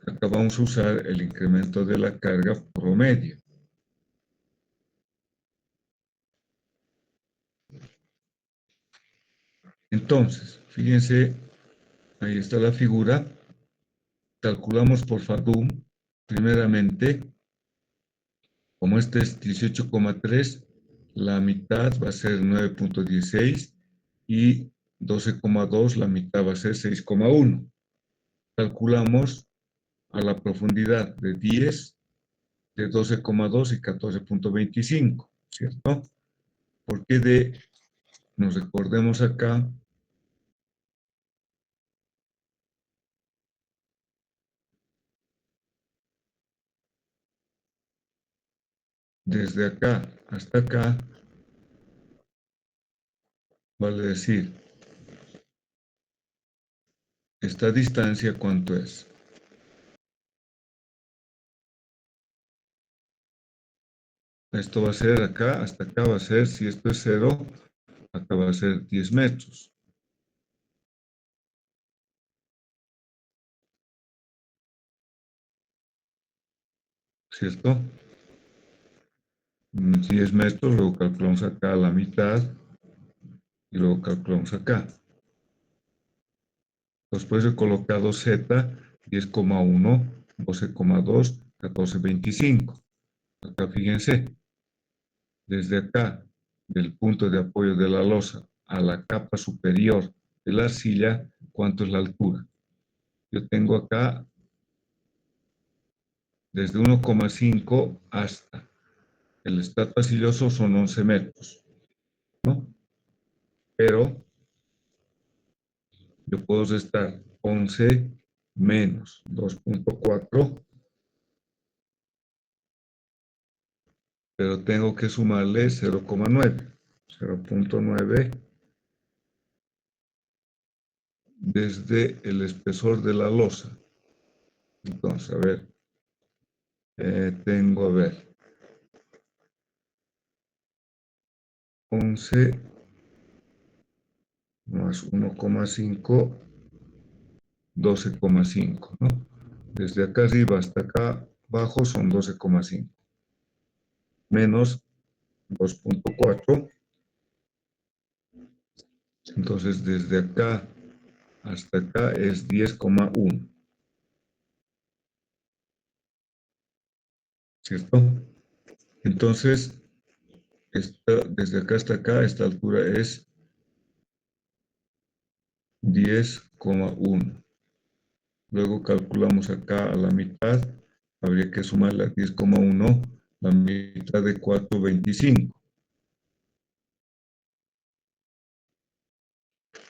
acá vamos a usar el incremento de la carga promedio. Entonces, fíjense, ahí está la figura, calculamos por Fadum, primeramente, como este es 18,3, la mitad va a ser 9,16 y 12,2, la mitad va a ser 6,1. Calculamos a la profundidad de 10, de 12,2 y 14,25, ¿cierto? Porque nos recordemos acá, desde acá hasta acá, vale decir, esta distancia, ¿cuánto es? Esto va a ser acá, hasta acá va a ser, si esto es 0, acá va a ser 10 metros, ¿cierto? 10 metros, luego calculamos acá la mitad y luego calculamos acá. Después he colocado Z, 10,1, 12,2, 14,25. Acá fíjense, desde acá, del punto de apoyo de la losa a la capa superior de la arcilla, ¿cuánto es la altura? Yo tengo acá desde 1,5 hasta el estrato arcilloso son 11 metros, ¿no? Pero yo puedo restar 11 menos 2,4, pero tengo que sumarle 0,9. 0,9 desde el espesor de la losa. Entonces, a ver, tengo, a ver, 11 más 1,5, 12,5, ¿no? Desde acá arriba hasta acá abajo son 12,5. Menos 2,4. Entonces, desde acá hasta acá es 10,1. ¿Cierto? Entonces, desde acá hasta acá, esta altura es 10,1. Luego calculamos acá a la mitad, habría que sumar la 10,1, la mitad de 4,25.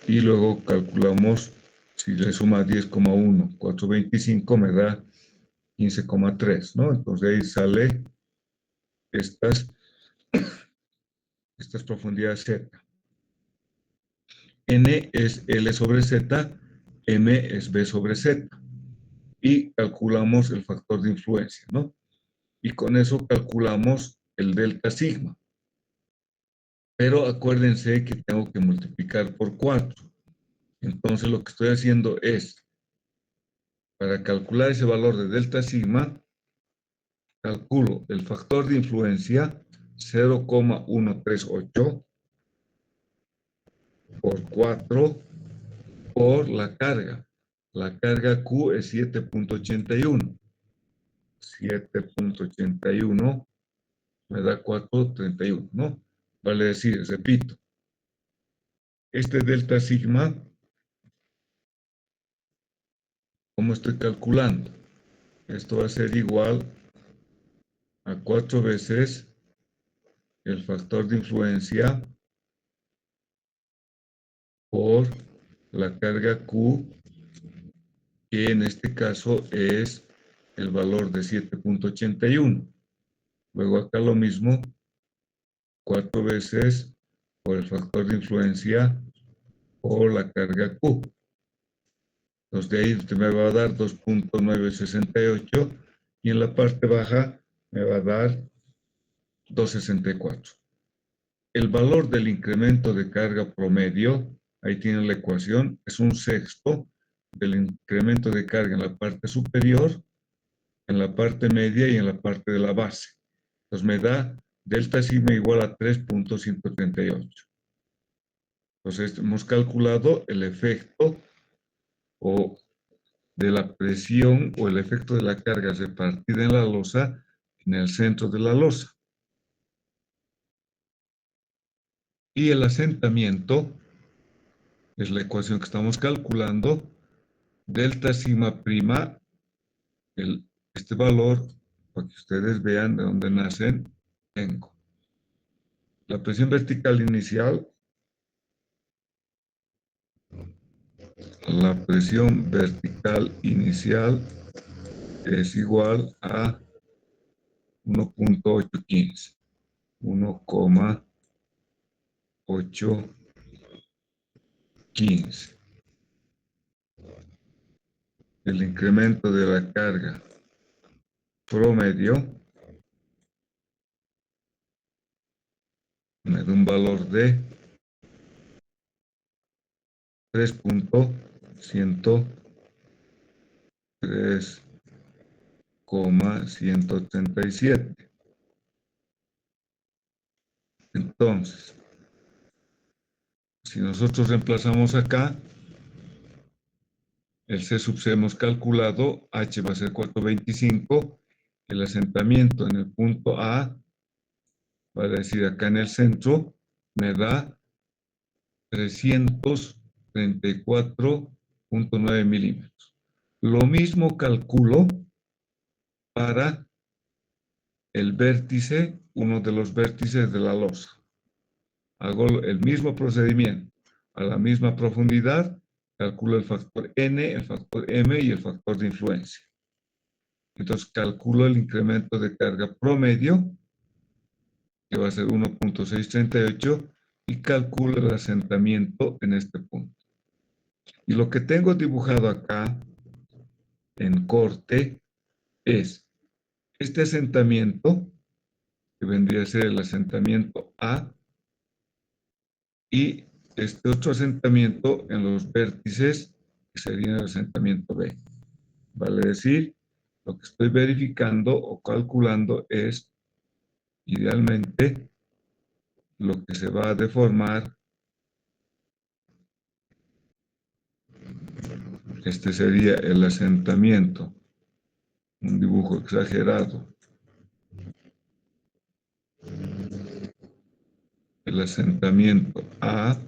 Y luego calculamos, si le suma 10,1, 4,25 me da 15,3, ¿no? Entonces ahí sale estas profundidades Z. N es L sobre Z, M es B sobre Z. Y calculamos el factor de influencia, ¿no? Y con eso calculamos el delta sigma. Pero acuérdense que tengo que multiplicar por 4. Entonces lo que estoy haciendo es, para calcular ese valor de delta sigma, calculo el factor de influencia 0,138 por 4 por la carga. La carga Q es 7,81. 7,81 me da 4,31, ¿no? Vale decir, repito, este delta sigma, ¿cómo estoy calculando? Esto va a ser igual a 4 veces el factor de influencia por la carga Q, que en este caso es el valor de 7,81. Luego acá lo mismo, 4 veces por el factor de influencia por la carga Q. Entonces de ahí me va a dar 2,968 y en la parte baja me va a dar 2,64. El valor del incremento de carga promedio, ahí tienen la ecuación, es un sexto del incremento de carga en la parte superior, en la parte media y en la parte de la base. Entonces me da delta sigma igual a 3,138. Entonces hemos calculado el efecto o de la presión o el efecto de la carga repartida en la losa en el centro de la losa. Y el asentamiento es la ecuación que estamos calculando. Delta sigma prima, este valor, para que ustedes vean de dónde nacen, tengo la presión vertical inicial. La presión vertical inicial es igual a 1.815. 1.815. El incremento de la carga promedio me da un valor de 3.137. Entonces, si nosotros reemplazamos acá, el C sub C hemos calculado, H va a ser 425, el asentamiento en el punto A, va a decir acá en el centro, me da 334.9 milímetros. Lo mismo calculo para el vértice, uno de los vértices de la losa. Hago el mismo procedimiento, a la misma profundidad, calculo el factor N, el factor M y el factor de influencia. Entonces calculo el incremento de carga promedio, que va a ser 1.638, y calculo el asentamiento en este punto. Y lo que tengo dibujado acá en corte es este asentamiento, que vendría a ser el asentamiento A, y este otro asentamiento en los vértices, que sería el asentamiento B. Vale decir, lo que estoy verificando o calculando es, idealmente, lo que se va a deformar. Este sería el asentamiento, un dibujo exagerado. El asentamiento A,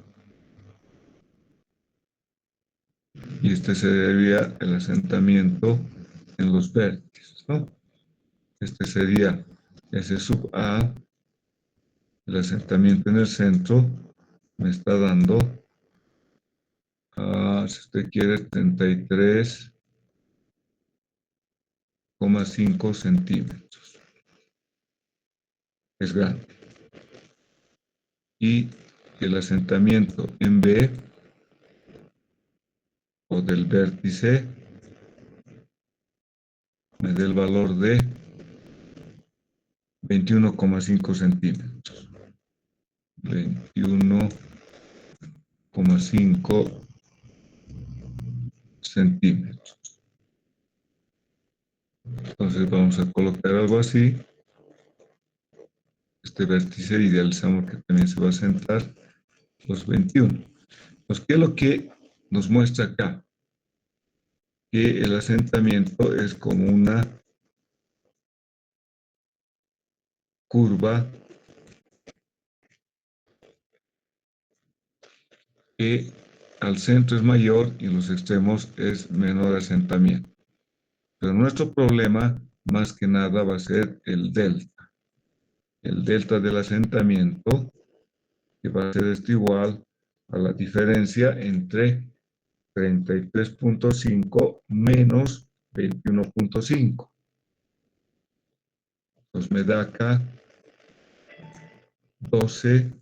y este sería el asentamiento en los vértices, ¿no? Este sería S sub A, el asentamiento en el centro, me está dando, si usted quiere, 33,5 centímetros. Es grande. Y el asentamiento en B, o del vértice, me da el valor de 21,5 centímetros. 21,5 centímetros. Entonces vamos a colocar algo así. Este vértice idealizamos que también se va a centrar los 21. Pues, ¿qué es lo que nos muestra acá? Que el asentamiento es como una curva que al centro es mayor y en los extremos es menor asentamiento. Pero nuestro problema, más que nada, va a ser el delta. El delta del asentamiento, que va a ser esto igual a la diferencia entre 33.5 menos 21.5. Entonces me da acá 12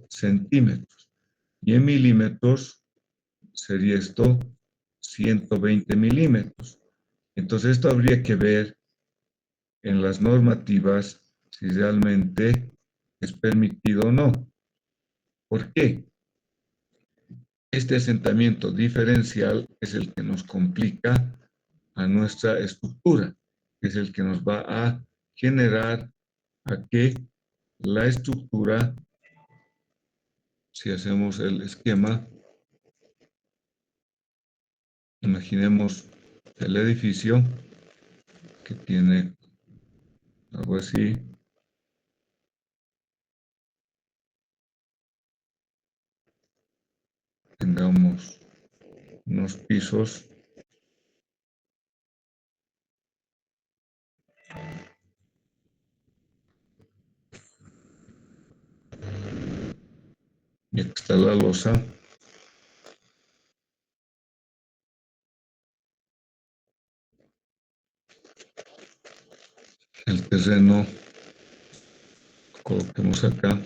centímetros. Y en milímetros sería esto 120 milímetros. Entonces esto habría que ver en las normativas si realmente es permitido o no. ¿Por qué? Este asentamiento diferencial es el que nos complica a nuestra estructura, es el que nos va a generar a que la estructura, si hacemos el esquema, imaginemos el edificio que tiene algo así. tengamos unos pisos y aquí está la losa. El terreno coloquemos acá.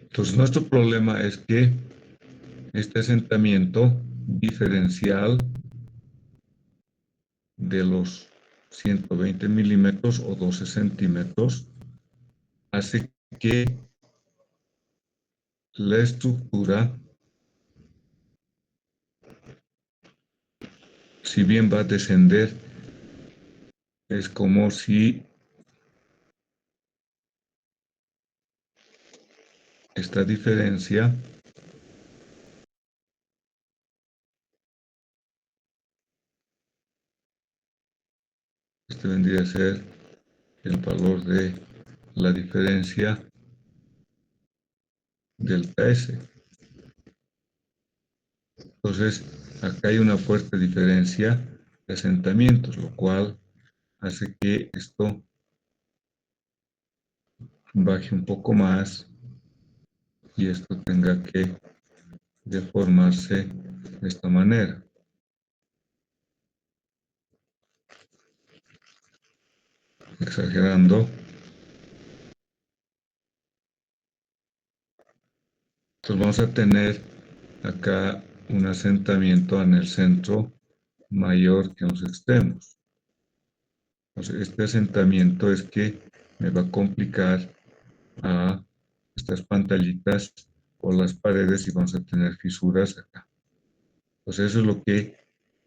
Entonces nuestro problema es que este asentamiento diferencial de los 120 milímetros o 12 centímetros hace que la estructura, si bien va a descender, es como si esta diferencia vendría a ser el valor de la diferencia delta S. Entonces, acá hay una fuerte diferencia de asentamientos, lo cual hace que esto baje un poco más y esto tenga que deformarse de esta manera. Exagerando. Entonces vamos a tener acá un asentamiento en el centro mayor que en los extremos. Entonces este asentamiento es que me va a complicar a estas pantallitas o las paredes y vamos a tener fisuras acá. Entonces eso es lo que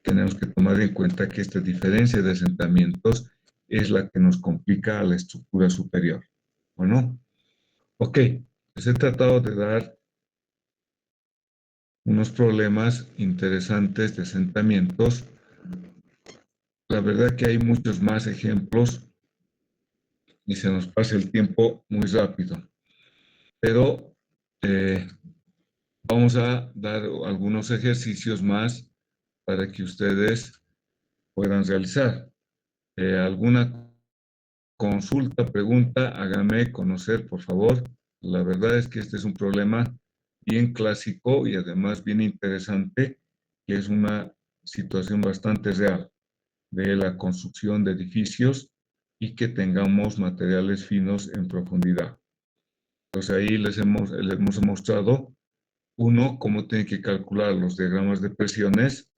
tenemos que tomar en cuenta, que esta diferencia de asentamientos es la que nos complica a la estructura superior. Bueno, ok, les he tratado de dar unos problemas interesantes de asentamientos. La verdad que hay muchos más ejemplos y se nos pasa el tiempo muy rápido. Pero vamos a dar algunos ejercicios más para que ustedes puedan realizar. ¿Alguna consulta, pregunta? Háganme conocer, por favor. La verdad es que este es un problema bien clásico y además bien interesante, que es una situación bastante real de la construcción de edificios y que tengamos materiales finos en profundidad. Entonces ahí les hemos mostrado, uno, cómo tiene que calcular los diagramas de presiones,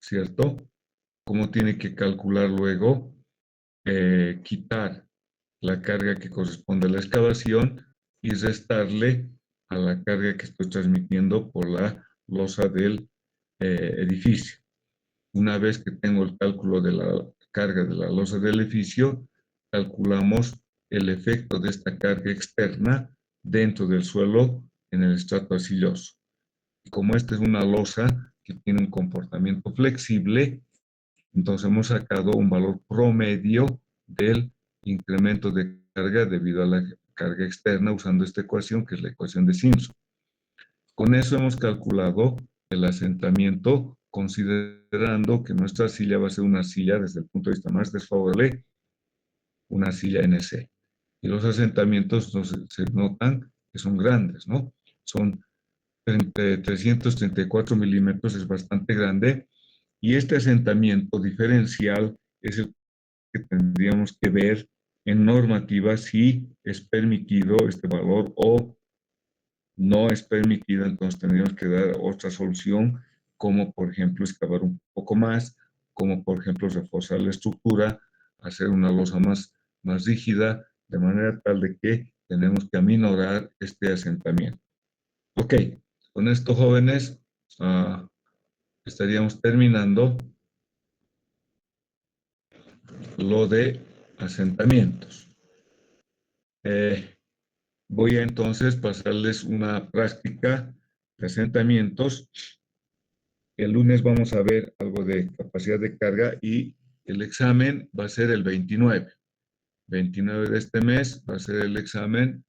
¿cierto? Cómo tiene que calcular luego, quitar la carga que corresponde a la excavación y restarle a la carga que estoy transmitiendo por la losa del edificio. Una vez que tengo el cálculo de la carga de la losa del edificio, calculamos el efecto de esta carga externa dentro del suelo en el estrato arcilloso. Y como esta es una losa que tiene un comportamiento flexible, entonces hemos sacado un valor promedio del incremento de carga debido a la carga externa usando esta ecuación, que es la ecuación de Simpson. Con eso hemos calculado el asentamiento, considerando que nuestra silla va a ser una silla, desde el punto de vista más desfavorable, una silla NC. Y los asentamientos se notan que son grandes, ¿no? Son 334 milímetros, es bastante grande. Y este asentamiento diferencial es el que tendríamos que ver en normativa si es permitido este valor o no es permitido. Entonces tendríamos que dar otra solución, como por ejemplo excavar un poco más, como por ejemplo reforzar la estructura, hacer una losa más rígida, de manera tal de que tenemos que aminorar este asentamiento. Ok, con esto, jóvenes, estaríamos terminando lo de asentamientos. Voy a entonces pasarles una práctica de asentamientos. El lunes vamos a ver algo de capacidad de carga y el examen va a ser el 29. 29 de este mes va a ser el examen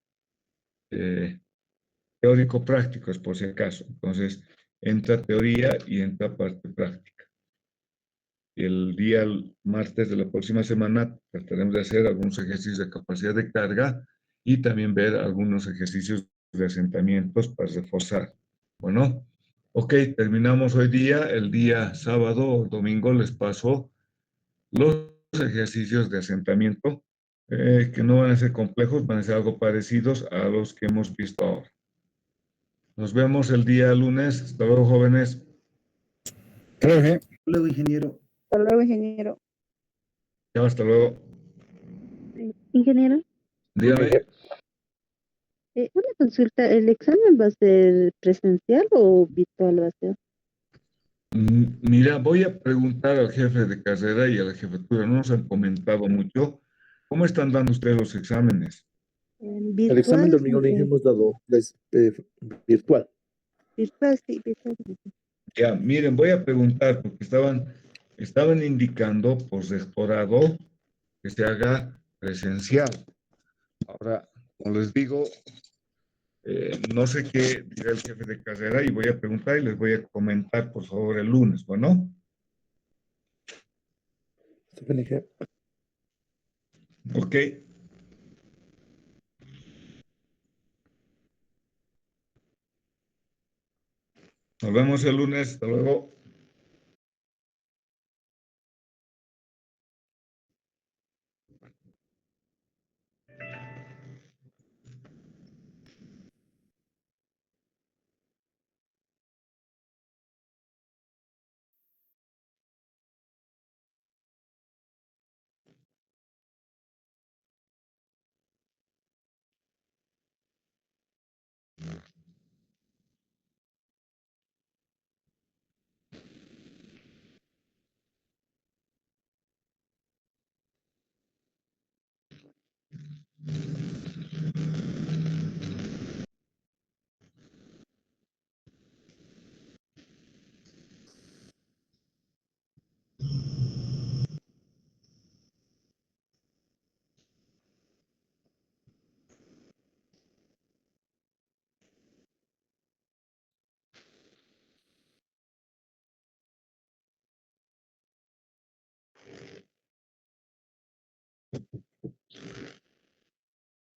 teórico-práctico, es por si acaso. Entonces, entra teoría y entra parte práctica. El día martes de la próxima semana trataremos de hacer algunos ejercicios de capacidad de carga y también ver algunos ejercicios de asentamientos para reforzar. Bueno, ok, terminamos hoy día. El día sábado o domingo les paso los ejercicios de asentamiento, que no van a ser complejos, van a ser algo parecidos a los que hemos visto ahora. Nos vemos el día lunes. Hasta luego, jóvenes. Hasta luego, ingeniero. Hasta luego, ingeniero. Ya, hasta luego. Ingeniero, Dígame. una consulta, ¿el examen va a ser presencial o virtual va a ser? Mira, voy a preguntar al jefe de carrera y a la jefatura. No nos han comentado mucho. ¿Cómo están dando ustedes los exámenes? El examen de hormigón que hemos dado es virtual. Virtual, sí, virtual. Ya, miren, voy a preguntar porque estaban indicando por rectorado que se haga presencial. Ahora, como les digo, no sé qué dirá el jefe de carrera y voy a preguntar y les voy a comentar, por favor, el lunes, ¿bueno? Ok. Nos vemos el lunes. Hasta luego.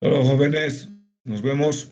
Hola, jóvenes. Nos vemos.